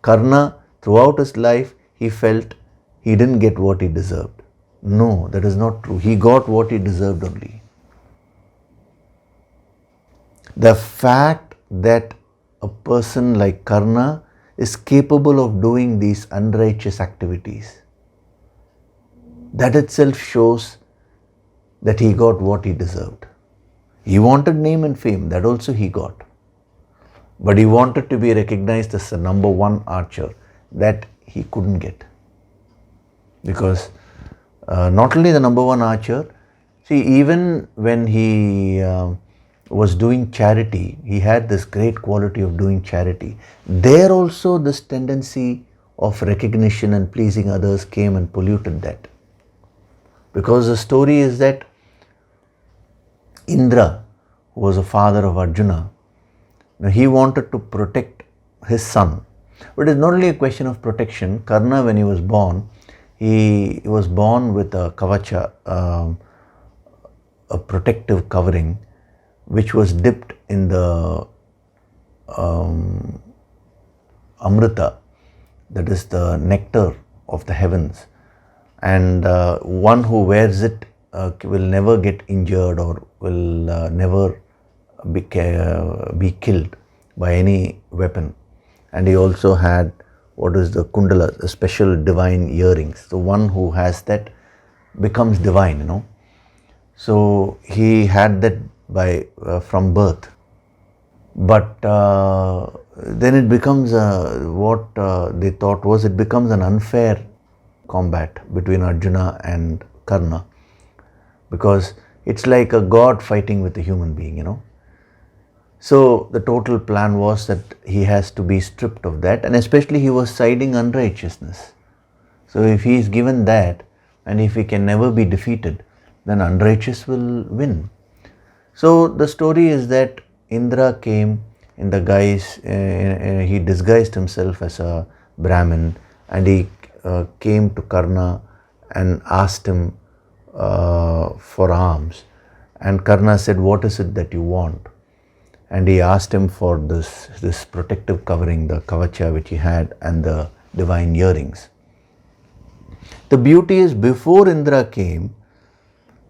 Karna, throughout his life, he felt he didn't get what he deserved. No, that is not true. He got what he deserved only. The fact that a person like Karna is capable of doing these unrighteous activities, that itself shows that he got what he deserved. He wanted name and fame, that also he got. But he wanted to be recognized as the number one archer, that he couldn't get. Because not only the number one archer, see, even when he was doing charity, he had this great quality of doing charity. There also this tendency of recognition and pleasing others came and polluted that. Because the story is that Indra, who was the father of Arjuna, now he wanted to protect his son. But it's not only a question of protection. Karna, when he was born with a kavacha, a protective covering, which was dipped in the amrita, that is the nectar of the heavens. And one who wears it will never get injured or will never be killed by any weapon. And he also had what is the kundala, a special divine earrings. The one who has that becomes divine, you know. So he had that from birth. But then it becomes what they thought was, it becomes an unfair combat between Arjuna and Karna, because it's like a god fighting with a human being, you know. So the total plan was that he has to be stripped of that, and especially he was siding unrighteousness. So if he is given that, and if he can never be defeated, then unrighteous will win. So the story is that Indra came in the guise, he disguised himself as a Brahmin, and he came to Karna and asked him for alms. And Karna said, "What is it that you want?" And he asked him for this protective covering, the kavacha which he had, and the divine earrings. The beauty is, before Indra came,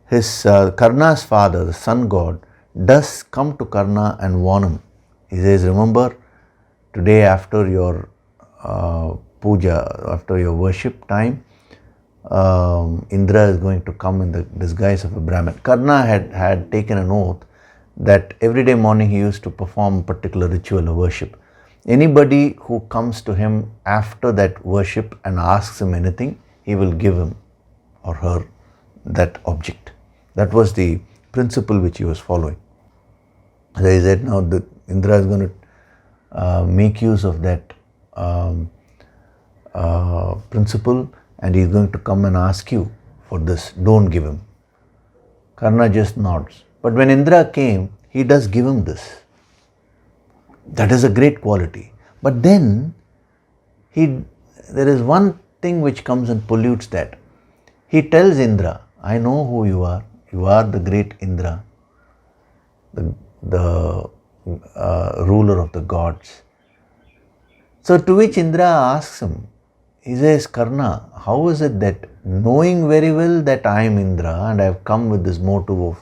his Karna's father, the sun god, does come to Karna and warn him. He says, "Remember, today after your puja, after your worship time, Indra is going to come in the disguise of a Brahmin." Karna had taken an oath that every day morning he used to perform a particular ritual of worship. Anybody who comes to him after that worship and asks him anything, he will give him or her that object. That was the principle which he was following. So he said, now Indra is going to make use of that principle, and he is going to come and ask you for this. Don't give him. Karna just nods. But when Indra came, he does give him this. That is a great quality. But then there is one thing which comes and pollutes that. He tells Indra, "I know who you are. You are the great Indra, the ruler of the gods." So to which Indra asks him, he says, "Karna, how is it that, knowing very well that I am Indra and I have come with this motive of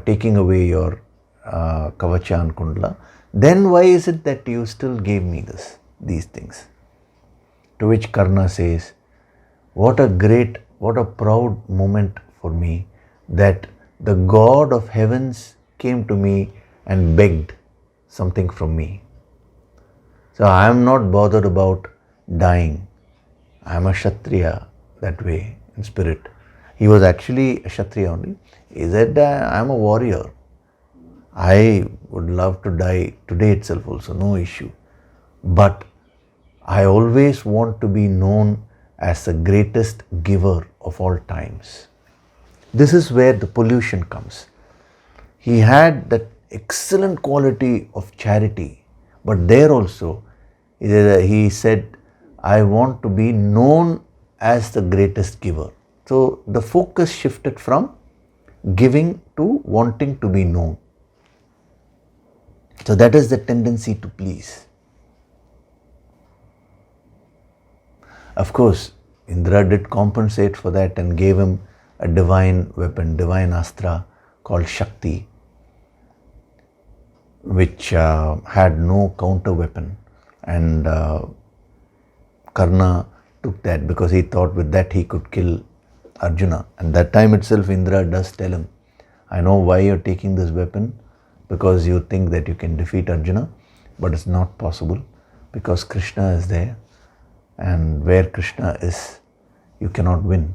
taking away your kavacha and kundala, then why is it that you still gave me these things?" To which Karna says, what a proud moment for me that the God of heavens came to me and begged something from me. So I am not bothered about dying. I am a Kshatriya that way in spirit. He was actually a Kshatriya only. He said, "I am a warrior. I would love to die today itself also, no issue. But I always want to be known as the greatest giver of all times. This is where the pollution comes. He had that excellent quality of charity, but there also he said, I want to be known as the greatest giver. So the focus shifted from giving to wanting to be known. So that is the tendency to please. Of course, Indra did compensate for that and gave him a divine weapon, divine astra called Shakti, which had no counter weapon. And Karna took that because he thought with that he could kill Arjuna. And that time itself Indra does tell him, I know why you're taking this weapon, because you think that you can defeat Arjuna, but it's not possible because Krishna is there, and where Krishna is, you cannot win.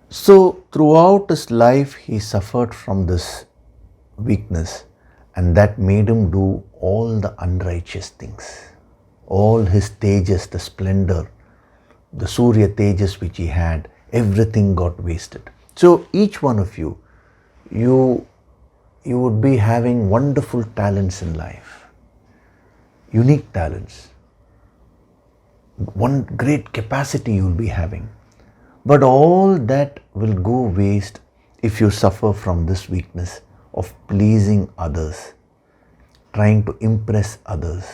So throughout his life he suffered from this weakness, and that made him do all the unrighteous things. All his tejas, the splendor, the Surya tejas which he had, everything got wasted. So each one of you, you would be having wonderful talents in life, unique talents, one great capacity you will be having. But all that will go waste if you suffer from this weakness of pleasing others, trying to impress others,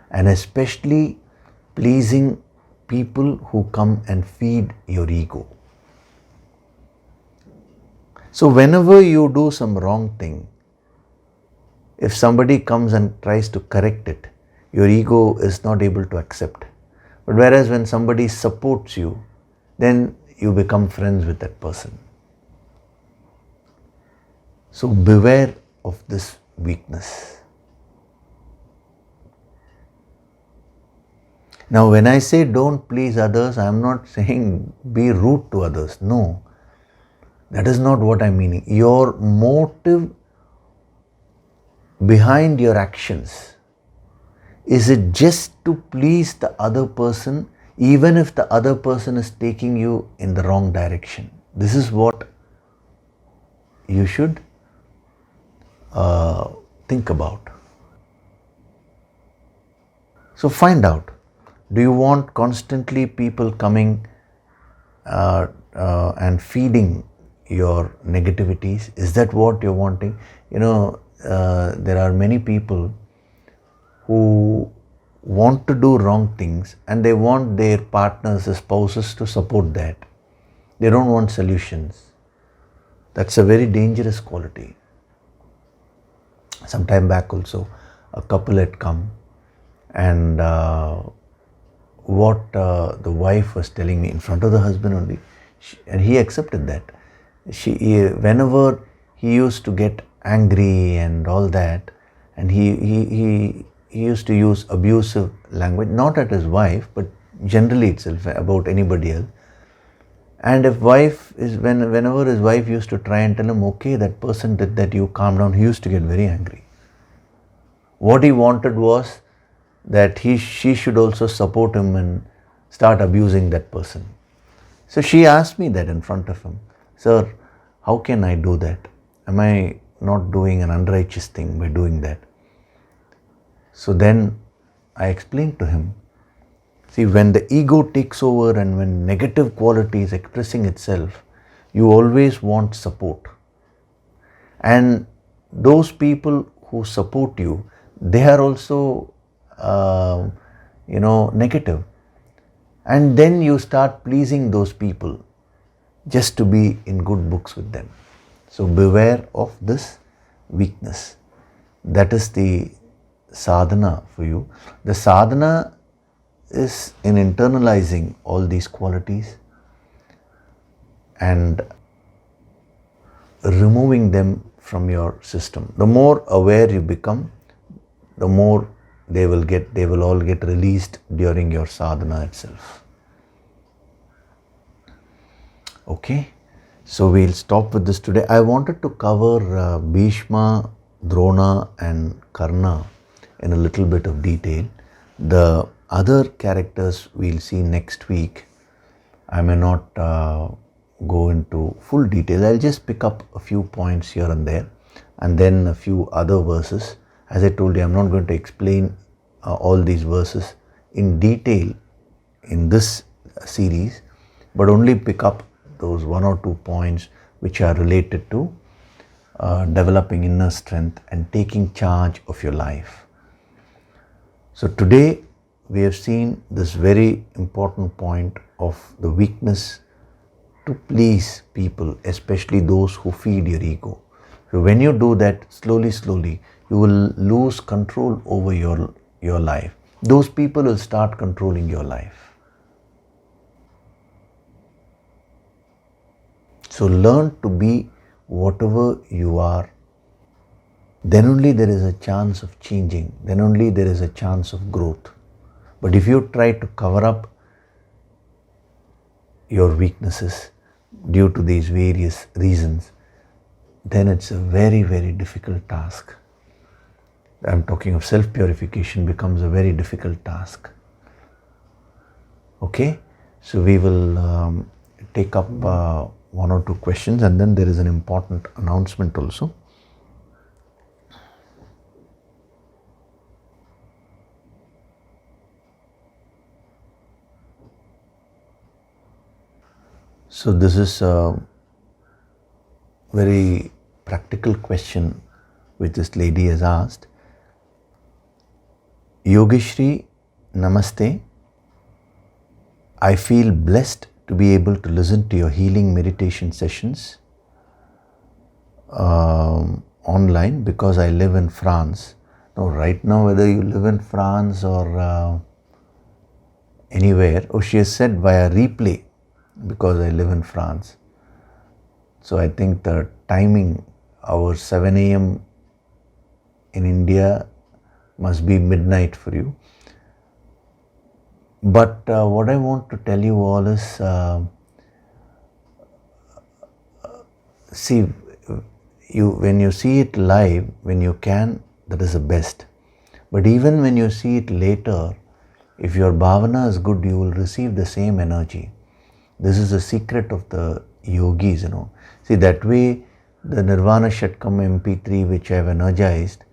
and especially pleasing people who come and feed your ego. So whenever you do some wrong thing, if somebody comes and tries to correct it, your ego is not able to accept. But whereas when somebody supports you, then you become friends with that person. So beware of this weakness. Now when I say don't please others, I am not saying be rude to others. No, that is not what I am meaning. Your motive behind your actions, is it just to please the other person, even if the other person is taking you in the wrong direction? This is what you should think about. So find out, do you want constantly people coming and feeding your negativities? Is that what you're wanting? You know, there are many people who want to do wrong things and they want their partners, their spouses to support that. They don't want solutions. That's a very dangerous quality. Some time back also, a couple had come, and what the wife was telling me in front of the husband only, and he accepted that. Whenever he used to get angry and all that, and he used to use abusive language, not at his wife, but generally itself about anybody else. And if whenever his wife used to try and tell him, okay, that person did that, you calm down, he used to get very angry. What he wanted was that she should also support him and start abusing that person. So she asked me that in front of him, sir, how can I do that? Am I not doing an unrighteous thing by doing that? So then I explained to him, see, when the ego takes over and when negative quality is expressing itself, you always want support. And those people who support you, they are also, negative. And then you start pleasing those people just to be in good books with them. So beware of this weakness. That is the sadhana for you. The sadhana is in internalizing all these qualities and removing them from your system. The more aware you become, the more they will all get released during your sadhana itself. Okay, so we'll stop with this today. I wanted to cover Bhishma, Drona and Karna in a little bit of detail. The other characters we'll see next week. I may not go into full detail. I'll just pick up a few points here and there, and then a few other verses. As I told you, I'm not going to explain all these verses in detail in this series, but only pick up those one or two points which are related to developing inner strength and taking charge of your life. So today we have seen this very important point of the weakness to please people, especially those who feed your ego. So when you do that, slowly, you will lose control over your life. Those people will start controlling your life. So learn to be whatever you are. Then only there is a chance of changing. Then only there is a chance of growth. But if you try to cover up your weaknesses due to these various reasons, then it's a very, very difficult task. I'm talking of self-purification becomes a very difficult task. Okay, so we will take up one or two questions, and then there is an important announcement also. So this is a very practical question which this lady has asked. Yogishri, Namaste. I feel blessed to be able to listen to your healing meditation sessions online because I live in France. Now, right now, whether you live in France or anywhere, she has said via replay because I live in France. So I think the timing, our 7 a.m. in India must be midnight for you. But what I want to tell you all is, see, when you see it live, when you can, that is the best. But even when you see it later, if your bhavana is good, you will receive the same energy. This is the secret of the yogis, See, that way, the Nirvana Shatkam MP3 which I have energized,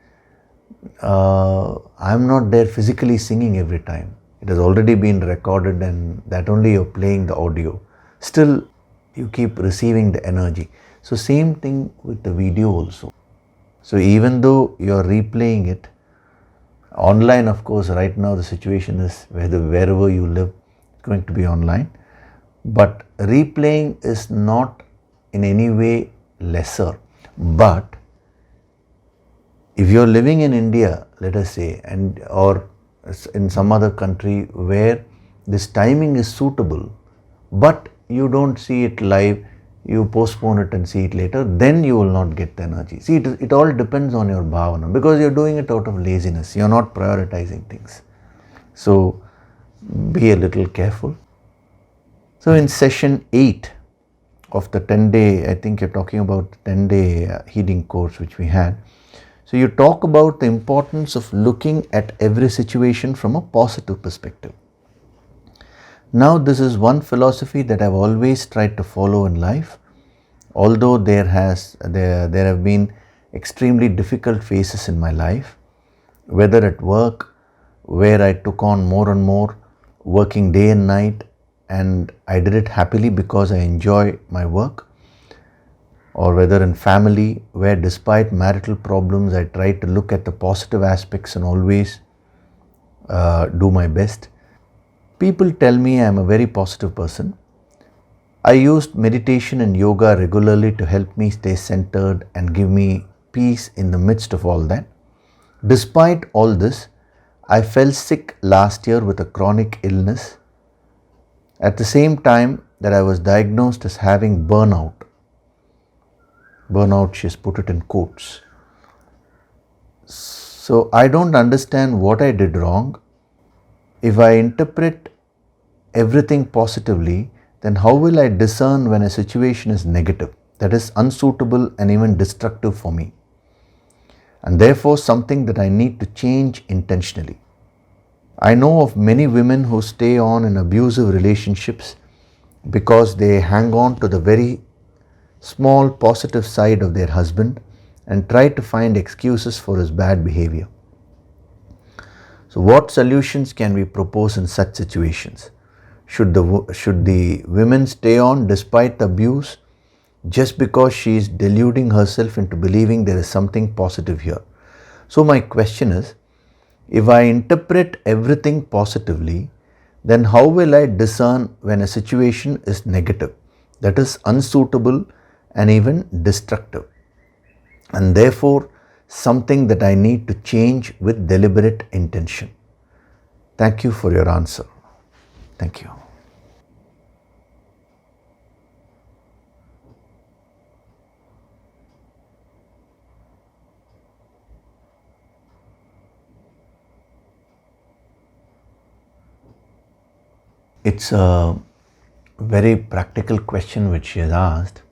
I'm not there physically singing every time. It has already been recorded, and that only you're playing the audio. Still, you keep receiving the energy. So same thing with the video also. So even though you're replaying it, online of course, right now the situation is wherever you live, it's going to be online. But replaying is not in any way lesser. But if you're living in India, let us say, or in some other country where this timing is suitable, but you don't see it live, you postpone it and see it later, then you will not get the energy. See, it all depends on your bhavana, because you're doing it out of laziness. You're not prioritizing things. So be a little careful. So in session 8 of the 10-day, I think you're talking about the 10-day healing course which we had. So you talk about the importance of looking at every situation from a positive perspective. Now this is one philosophy that I've always tried to follow in life, although there have been extremely difficult phases in my life, whether at work, where I took on more and more, working day and night, and I did it happily because I enjoy my work, or whether in family, where despite marital problems, I try to look at the positive aspects and always do my best. People tell me I am a very positive person. I used meditation and yoga regularly to help me stay centered and give me peace in the midst of all that. Despite all this, I fell sick last year with a chronic illness. At the same time that I was diagnosed as having burnout. Burnout, she's put it in quotes. So I don't understand what I did wrong. If I interpret everything positively, then how will I discern when a situation is negative, that is unsuitable and even destructive for me? and therefore something that I need to change intentionally. I know of many women who stay on in abusive relationships because they hang on to the very small positive side of their husband and try to find excuses for his bad behavior. So what solutions can we propose in such situations? Should the women stay on despite the abuse just because she is deluding herself into believing there is something positive here? So my question is, if I interpret everything positively, then how will I discern when a situation is negative, that is unsuitable and even destructive, and therefore something that I need to change with deliberate intention? Thank you for your answer. Thank you. It's a very practical question which she has asked.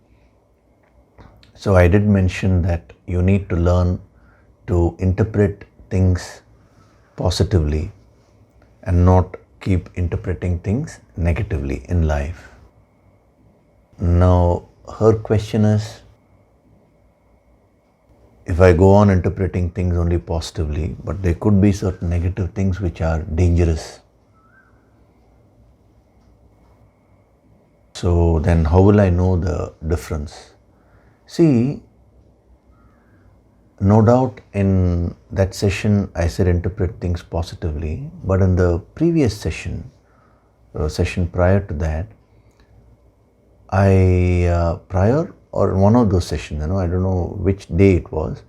So I did mention that you need to learn to interpret things positively and not keep interpreting things negatively in life. Now her question is, if I go on interpreting things only positively, but there could be certain negative things which are dangerous. So then how will I know the difference? See, no doubt in that session I said interpret things positively, but in the previous session, session prior to that, prior or one of those sessions, I don't know which day it was,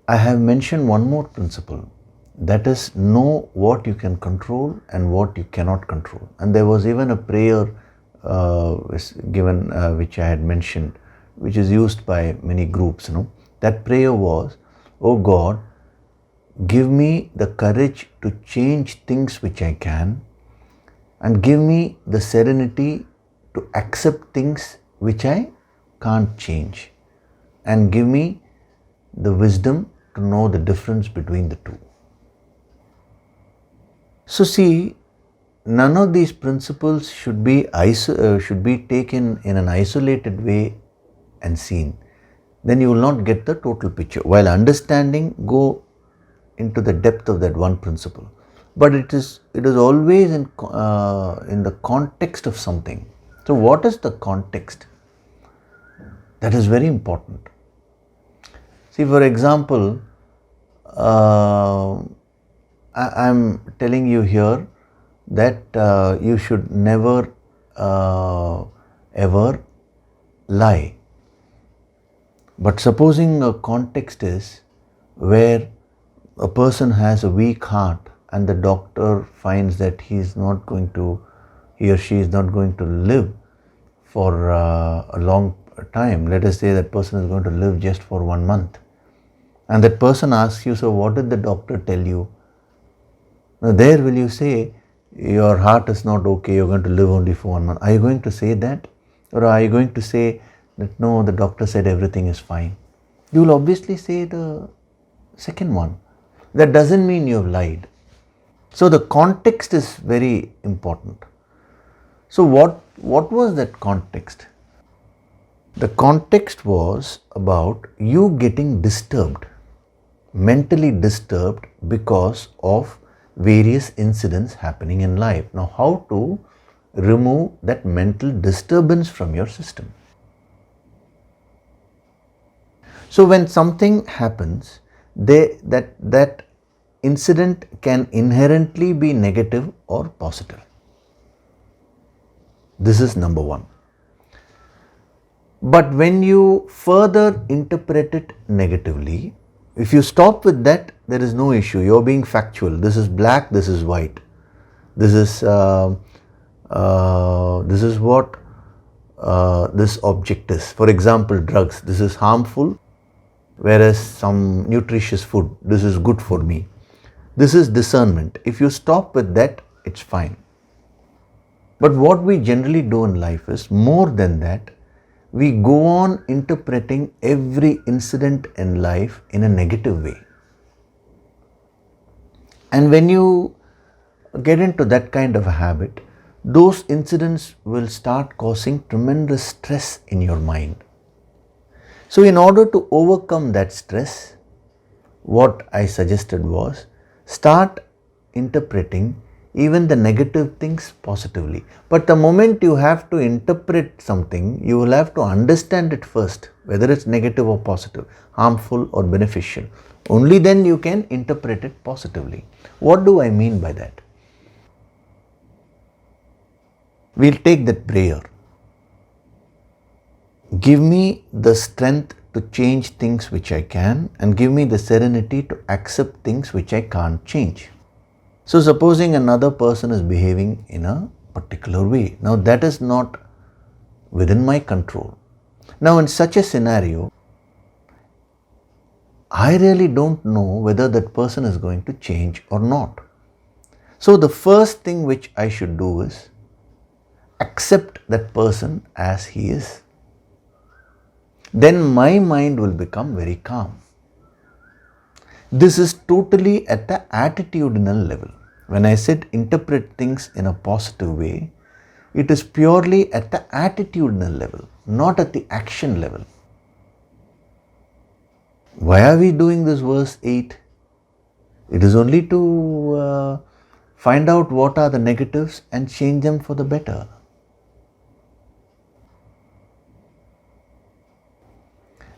I have mentioned one more principle, that is, know what you can control and what you cannot control. And there was even a prayer given which I had mentioned, which is used by many groups. That prayer was, oh God, give me the courage to change things which I can, and give me the serenity to accept things which I can't change, and give me the wisdom to know the difference between the two. So see, none of these principles should be taken in an isolated way and seen. Then you will not get the total picture. While understanding, go into the depth of that one principle. But it is always in the context of something. So what is the context? That is very important. See, for example, I am telling you here that you should never ever lie. But supposing a context is where a person has a weak heart and the doctor finds that he or she is not going to live for a long time. Let us say that person is going to live just for 1 month. And that person asks you, so what did the doctor tell you? Now there will you say, your heart is not okay, you're going to live only for 1 month. Are you going to say that? Or are you going to say that no, the doctor said everything is fine? You will obviously say the second one. That doesn't mean you have lied. So the context is very important. So what was that context? The context was about you getting disturbed, mentally disturbed because of various incidents happening in life. Now, how to remove that mental disturbance from your system? So when something happens, that incident can inherently be negative or positive. This is number one. But when you further interpret it negatively, if you stop with that, there is no issue. You're being factual. This is black, this is white. This is what this object is. For example, drugs. This is harmful, whereas some nutritious food, this is good for me. This is discernment. If you stop with that, it's fine. But what we generally do in life is more than that. we go on interpreting every incident in life in a negative way. And when you get into that kind of a habit, those incidents will start causing tremendous stress in your mind. So in order to overcome that stress, what I suggested was start interpreting even the negative things positively. But the moment you have to interpret something, you will have to understand it first, whether it's negative or positive, harmful or beneficial. Only then you can interpret it positively. What do I mean by that? We'll take that prayer. Give me the strength to change things which I can, and give me the serenity to accept things which I can't change. So supposing another person is behaving in a particular way. Now that is not within my control. Now in such a scenario, I really don't know whether that person is going to change or not. So the first thing which I should do is accept that person as he is. Then my mind will become very calm. This is totally at the attitudinal level. When I said interpret things in a positive way, it is purely at the attitudinal level, not at the action level. Why are we doing this verse 8? It is only to find out what are the negatives and change them for the better.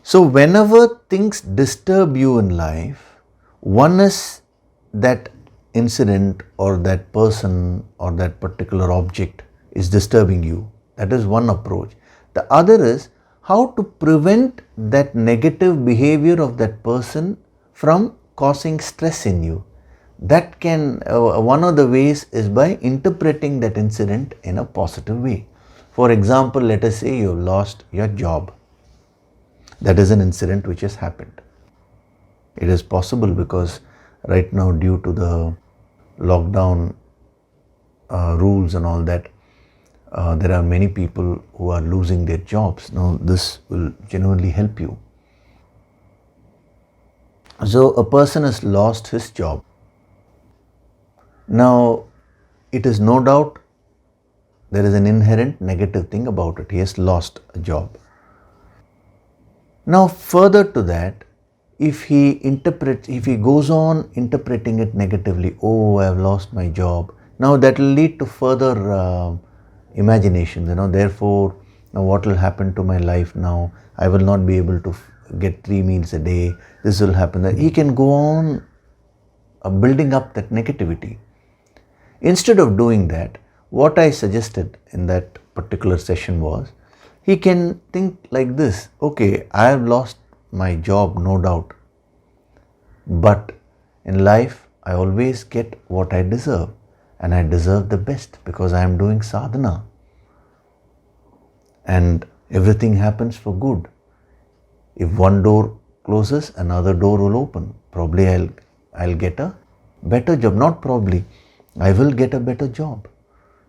So whenever things disturb you in life, one is that incident or that person or that particular object is disturbing you. That is one approach. The other is how to prevent that negative behavior of that person from causing stress in you. That can, one of the ways is by interpreting that incident in a positive way. For example, let us say you lost your job. That is an incident which has happened. It is possible because right now, due to the lockdown rules and all that, there are many people who are losing their jobs. Now this will genuinely help you. So a person has lost his job. Now it is no doubt there is an inherent negative thing about it. He has lost a job. Now further to that, if he goes on interpreting it negatively, oh, I have lost my job. Now that will lead to further imaginations, therefore, now what will happen to my life now? I will not be able to get 3 meals a day. This will happen. He can go on building up that negativity. Instead of doing that, what I suggested in that particular session was, he can think like this, okay, I have lost my job, no doubt. But in life, I always get what I deserve. And I deserve the best because I am doing sadhana. And everything happens for good. If one door closes, another door will open. Probably I'll get a better job. Not probably, I will get a better job.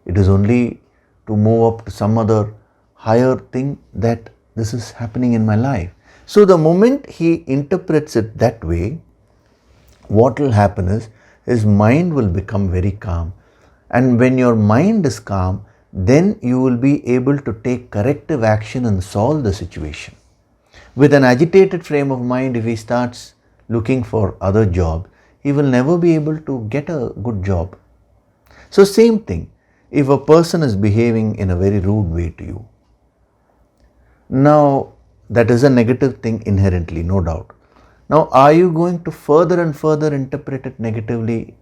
It is only to move up to some other higher thing that this is happening in my life. So the moment he interprets it that way, what will happen is his mind will become very calm. And when your mind is calm, then you will be able to take corrective action and solve the situation. With an agitated frame of mind, if he starts looking for other job, he will never be able to get a good job. So same thing, if a person is behaving in a very rude way to you, now that is a negative thing inherently, no doubt. Now are you going to further and further interpret it negatively?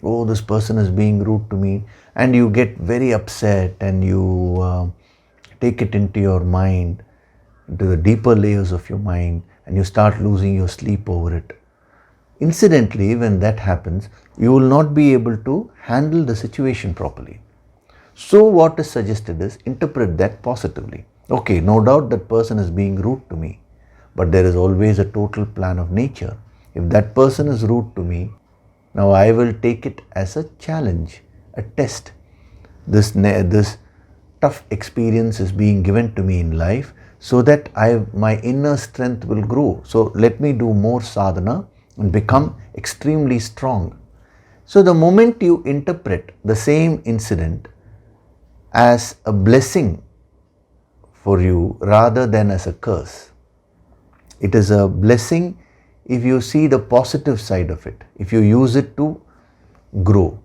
Oh, this person is being rude to me, and you get very upset and you take it into your mind, into the deeper layers of your mind, and you start losing your sleep over it. Incidentally, when that happens, you will not be able to handle the situation properly. So what is suggested is interpret that positively. Okay, no doubt that person is being rude to me, but there is always a total plan of nature. If that person is rude to me, now I will take it as a challenge, a test. This tough experience is being given to me in life so that my inner strength will grow. So let me do more sadhana and become extremely strong. So the moment you interpret the same incident as a blessing for you rather than as a curse, it is a blessing if you see the positive side of it, if you use it to grow.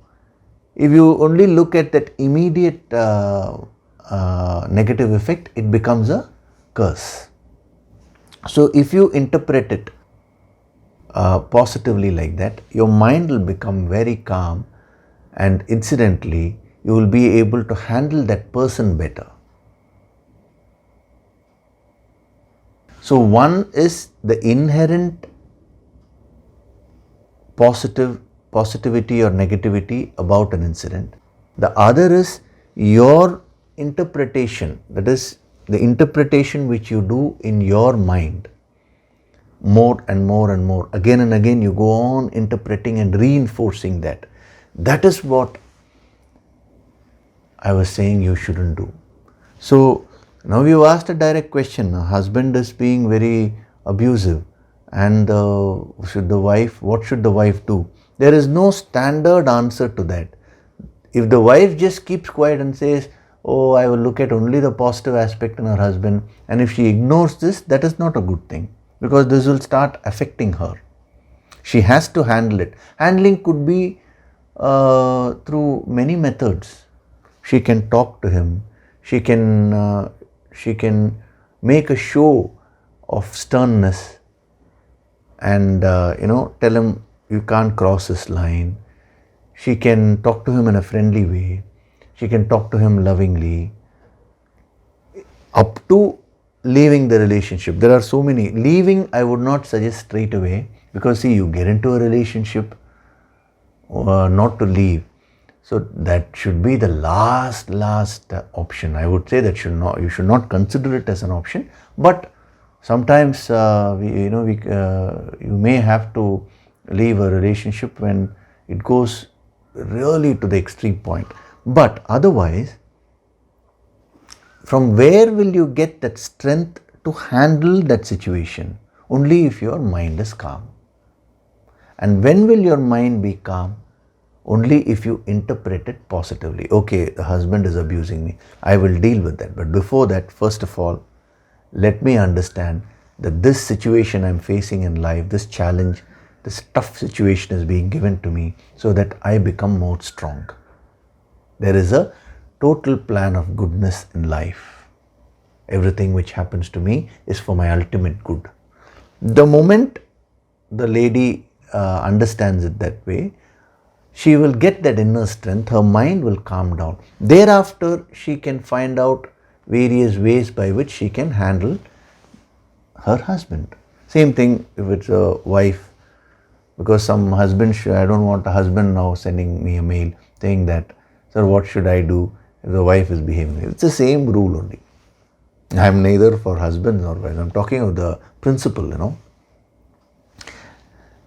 If you only look at that immediate negative effect, it becomes a curse. So if you interpret it positively like that, your mind will become very calm, and incidentally you will be able to handle that person better. So one is the inherent positivity or negativity about an incident. The other is your interpretation, that is the interpretation which you do in your mind. More and more and more, again and again you go on interpreting and reinforcing that. That is what I was saying you shouldn't do. So now you asked a direct question. A husband is being very abusive, and what should the wife do? There is no standard answer to that. If the wife just keeps quiet and says, oh, I will look at only the positive aspect in her husband, and if she ignores this, that is not a good thing, because this will start affecting her. She has to handle it. Handling could be through many methods. She can talk to him. She can make a show of sternness and tell him you can't cross this line. She can talk to him in a friendly way. She can talk to him lovingly, up to leaving the relationship. There are so many. Leaving I would not suggest straight away, because see, you get into a relationship not to leave. So that should be the last option. I would say that you should not consider it as an option. But sometimes you may have to leave a relationship when it goes really to the extreme point. But otherwise, from where will you get that strength to handle that situation? Only if your mind is calm. And when will your mind be calm? Only if you interpret it positively. Okay, the husband is abusing me. I will deal with that. But before that, first of all, let me understand that this situation I'm facing in life, this challenge, this tough situation is being given to me so that I become more strong. There is a total plan of goodness in life. Everything which happens to me is for my ultimate good. The moment the lady understands it that way, she will get that inner strength, her mind will calm down. Thereafter, she can find out various ways by which she can handle her husband. Same thing if it's a wife, because some husband, I don't want a husband now sending me a mail saying that, sir, what should I do if the wife is behaving? It's the same rule only. I'm neither for husbands nor wives. I'm talking of the principle,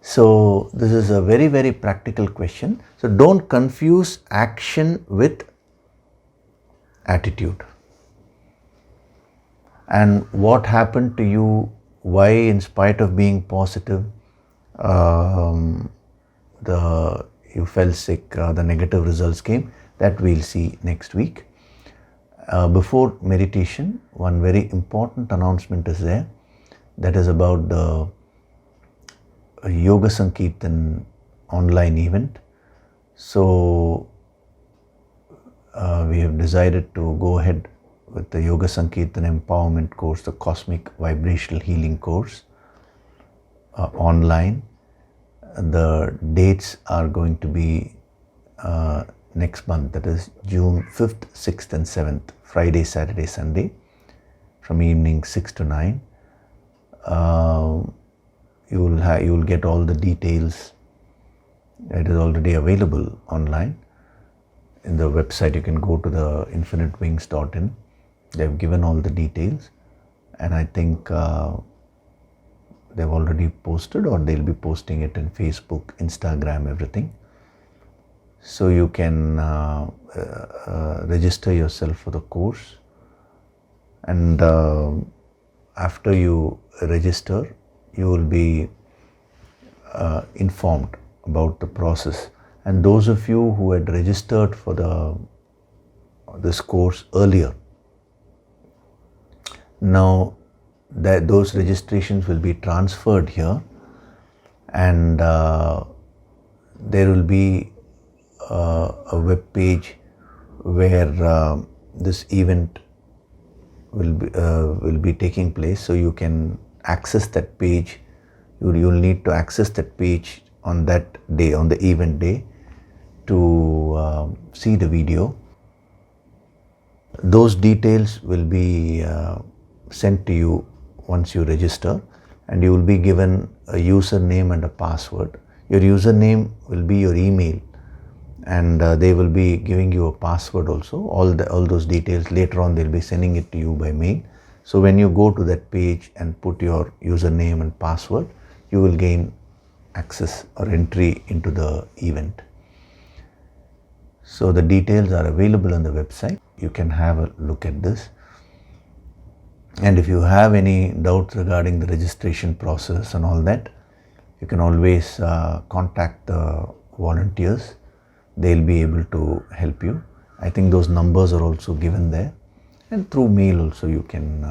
So this is a very, very practical question. So don't confuse action with attitude. And what happened to you, why in spite of being positive, you fell sick, the negative results came, that we'll see next week. Before meditation, one very important announcement is there. That is about the Yoga Sankirtan online event. So we have decided to go ahead with the Yoga Sankirtan Empowerment course, the Cosmic Vibrational Healing course online. The dates are going to be next month, that is June 5th, 6th and 7th, Friday, Saturday, Sunday, from evening 6 to 9. You will get all the details. It is already available online. In the website, you can go to the infinitewings.in. They have given all the details, and I think they've already posted, or they'll be posting it in Facebook, Instagram, everything. So you can register yourself for the course, and after you register, you will be informed about the process. And those of you who had registered for this course earlier, now that those registrations will be transferred here, and there will be a web page where this event will be taking place. So you can access that page. You'll need to access that page on that day, on the event day, to see the video. Those details will be sent to you once you register, and you will be given a username and a password. Your username will be your email, and they will be giving you a password also. All those details later on, they'll be sending it to you by mail. So when you go to that page and put your username and password, you will gain access or entry into the event. So the details are available on the website. You can have a look at this. And if you have any doubts regarding the registration process and all that, you can always contact the volunteers. They'll be able to help you. I think those numbers are also given there. And through mail also you can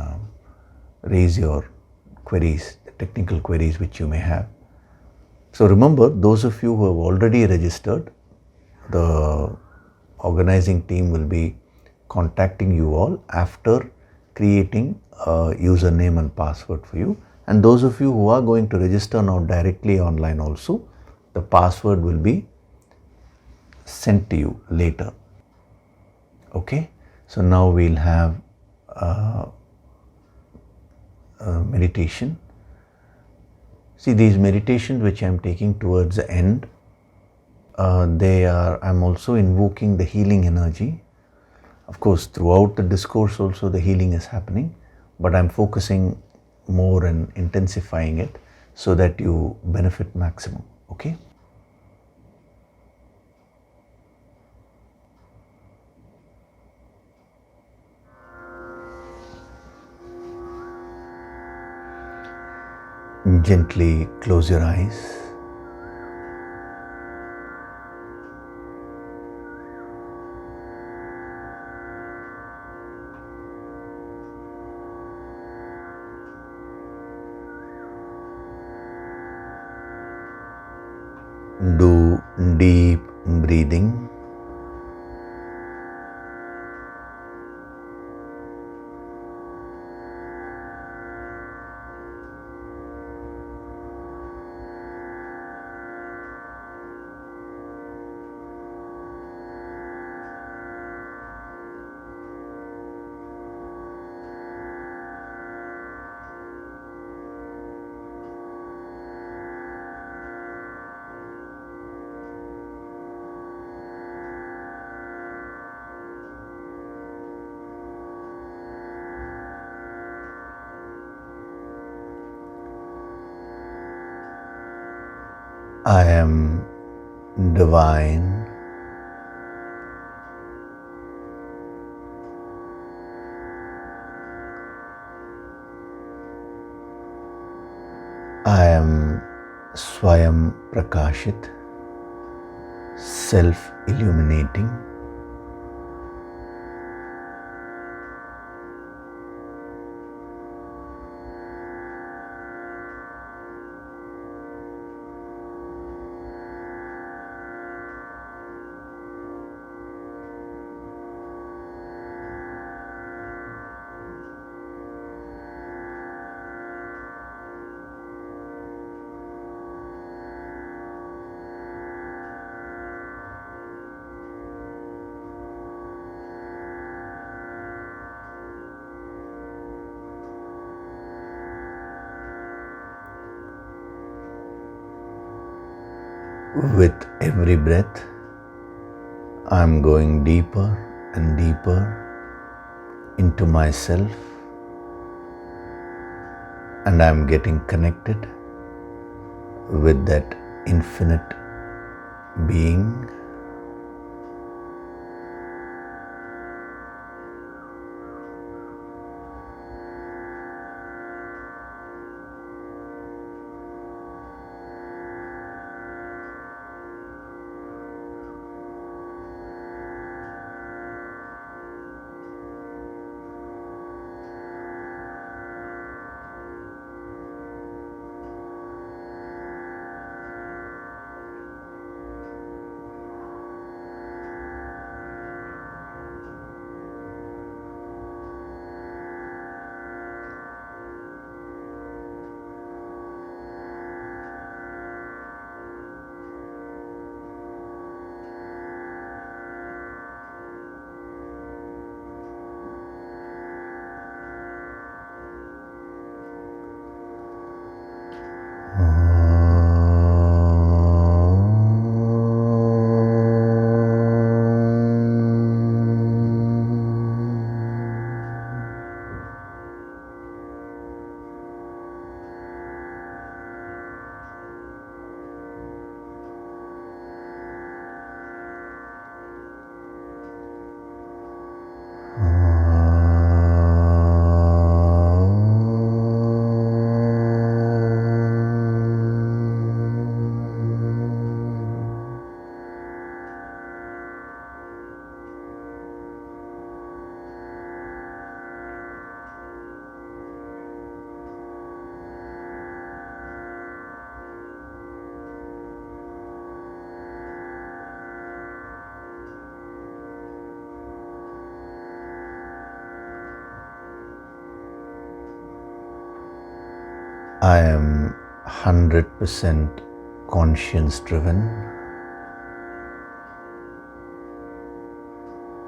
raise your queries, the technical queries which you may have. So remember, those of you who have already registered, the organizing team will be contacting you all after creating a username and password for you. And those of you who are going to register now directly online also, the password will be sent to you later. Okay, so now we'll have a meditation. See, these meditations which I'm taking towards the end, I'm also invoking the healing energy. Of course, throughout the discourse also the healing is happening, but I'm focusing more and intensifying it so that you benefit maximum. Okay? Gently close your eyes. Do deep breathing. I am divine. I am Swayam Prakashit, self-illuminating. With every breath, I am going deeper and deeper into myself, and I am getting connected with that infinite being. I am 100% conscience driven.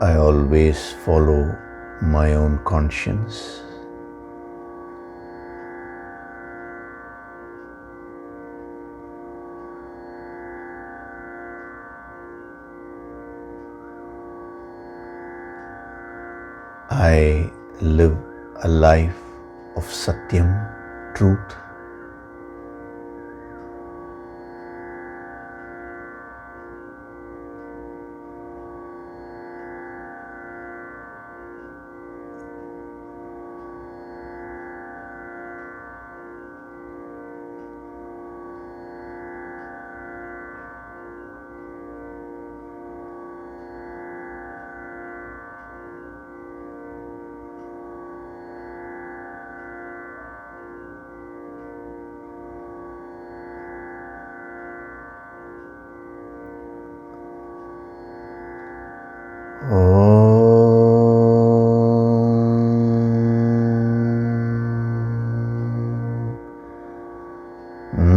I always follow my own conscience. I live a life of Satyam, truth.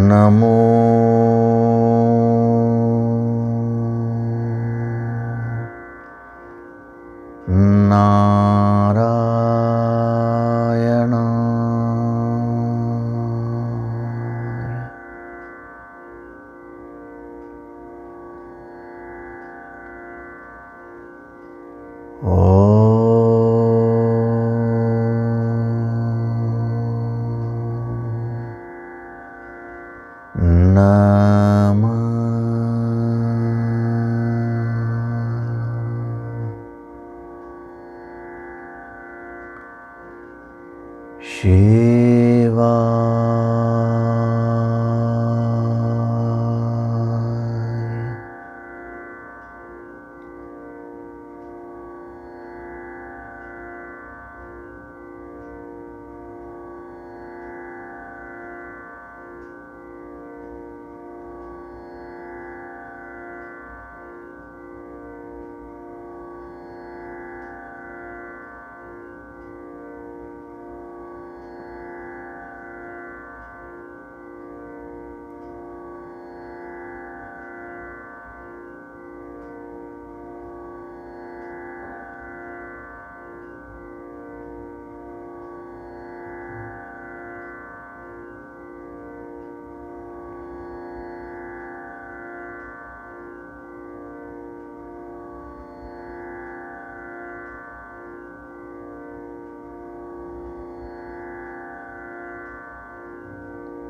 Namo Narayana. Shivaya.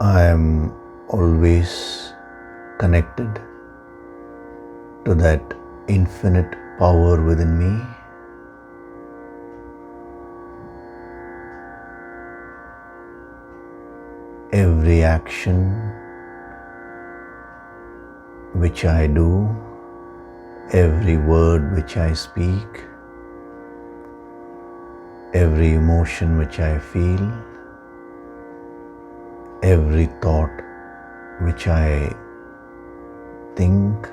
I am always connected to that infinite power within me. Every action which I do, every word which I speak, every emotion which I feel, every thought which I think,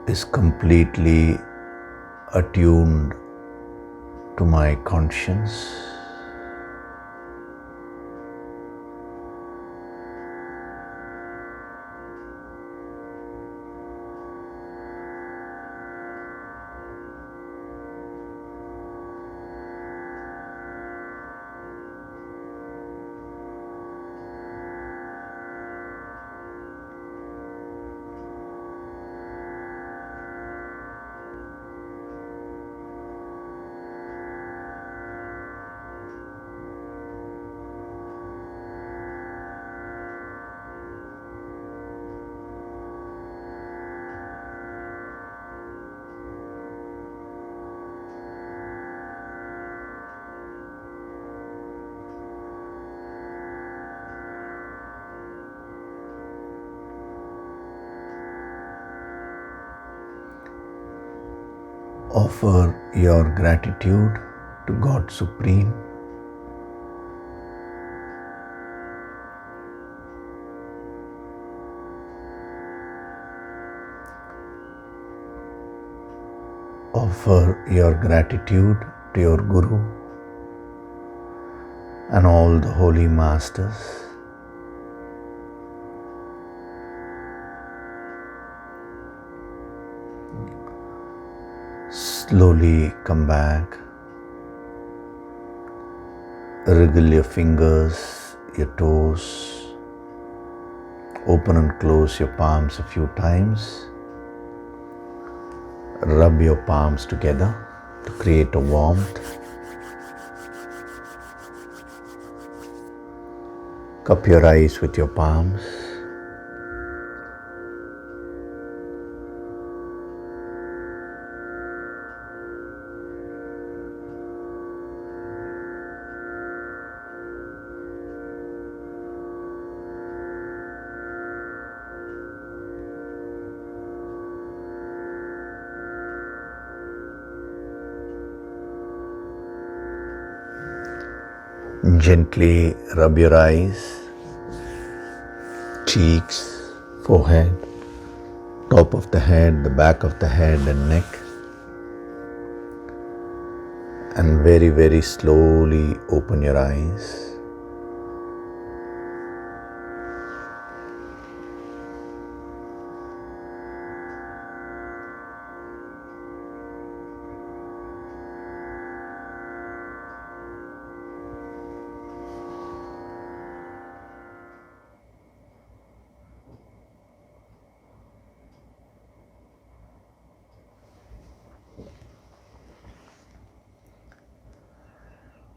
is completely attuned to my conscience. Offer your gratitude to God Supreme. Offer your gratitude to your Guru. and all the holy masters. Slowly come back. Wriggle your fingers, your toes. Open and close your palms a few times. Rub your palms together to create a warmth. Cup your eyes with your palms. Gently rub your eyes, cheeks, forehead, top of the head, the back of the head and neck. And very, very slowly open your eyes.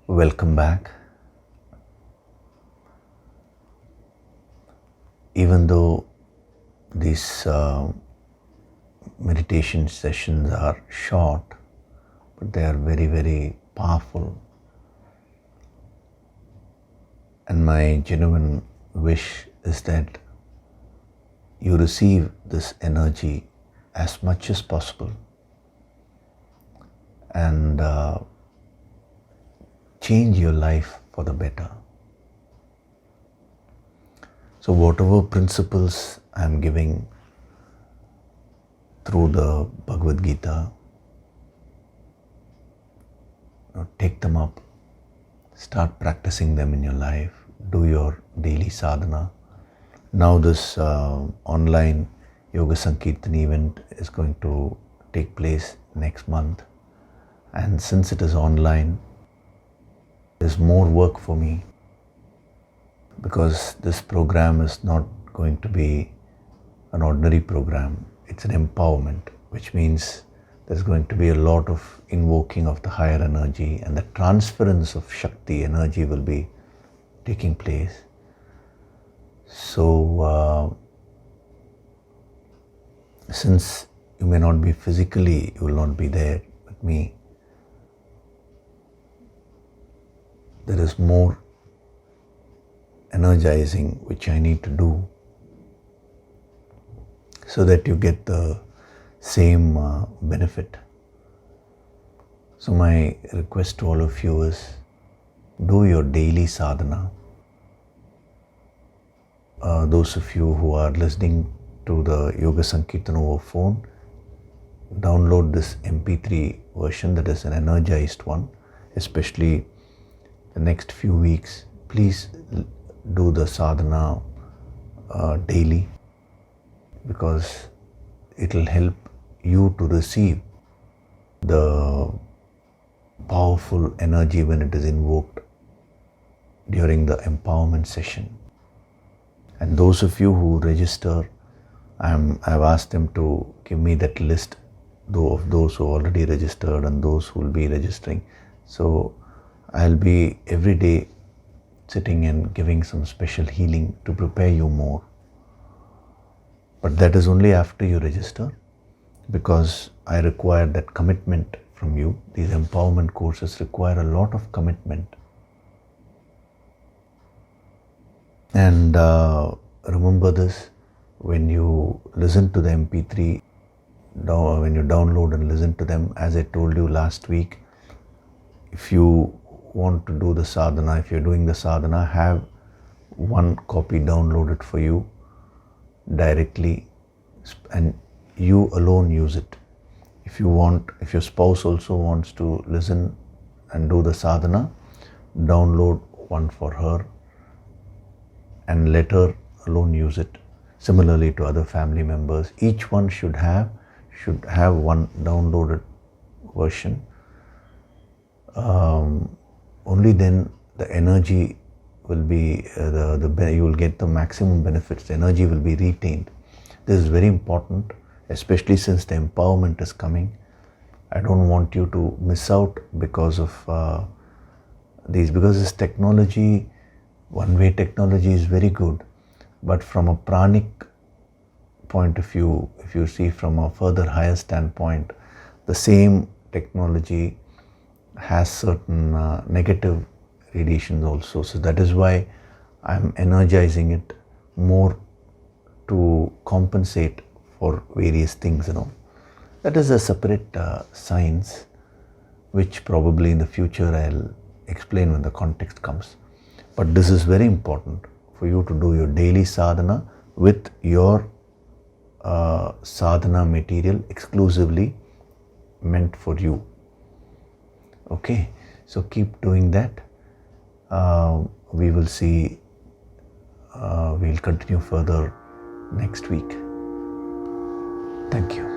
Welcome back. Even though these meditation sessions are short, but they are very, very powerful. And my genuine wish is that you receive this energy as much as possible and change your life for the better. So whatever principles I am giving through the Bhagavad Gita, take them up, start practicing them in your life, do your daily sadhana. Now this online Yoga Sankirtan event is going to take place next month, and since it is online, there's more work for me because this program is not going to be an ordinary program. It's an empowerment, which means there's going to be a lot of invoking of the higher energy, and the transference of Shakti energy will be taking place. So since you may not be physically, you will not be there with me, there is more energizing which I need to do so that you get the same benefit. So my request to all of you is, do your daily sadhana. Those of you who are listening to the Yoga Sankirtan over phone, download this MP3 version, that is an energized one, especially the next few weeks. Please do the sadhana daily, because it will help you to receive the powerful energy when it is invoked during the empowerment session. And those of you who register, I've asked them to give me that list of those who already registered and those who will be registering. So I'll be every day sitting and giving some special healing to prepare you more. But that is only after you register, because I require that commitment from you. These empowerment courses require a lot of commitment. And remember this, when you listen to the MP3, when you download and listen to them, as I told you last week, if you want to do the sadhana, if you're doing the sadhana, have one copy downloaded for you directly and you alone use it. If your spouse also wants to listen and do the sadhana, download one for her and let her alone use it. Similarly to other family members, each one should have one downloaded version. Only then the energy will be you will get the maximum benefits. The energy will be retained. This is very important, especially since the empowerment is coming. I don't want you to miss out because of because this technology, one-way technology is very good, but from a pranic point of view, if you see from a further higher standpoint, the same technology has certain negative radiations also. So that is why I'm energizing it more to compensate for various things, That is a separate science, which probably in the future I'll explain when the context comes. But this is very important for you to do your daily sadhana with your sadhana material exclusively meant for you. Okay, so keep doing that. We will see, we'll continue further next week. Thank you.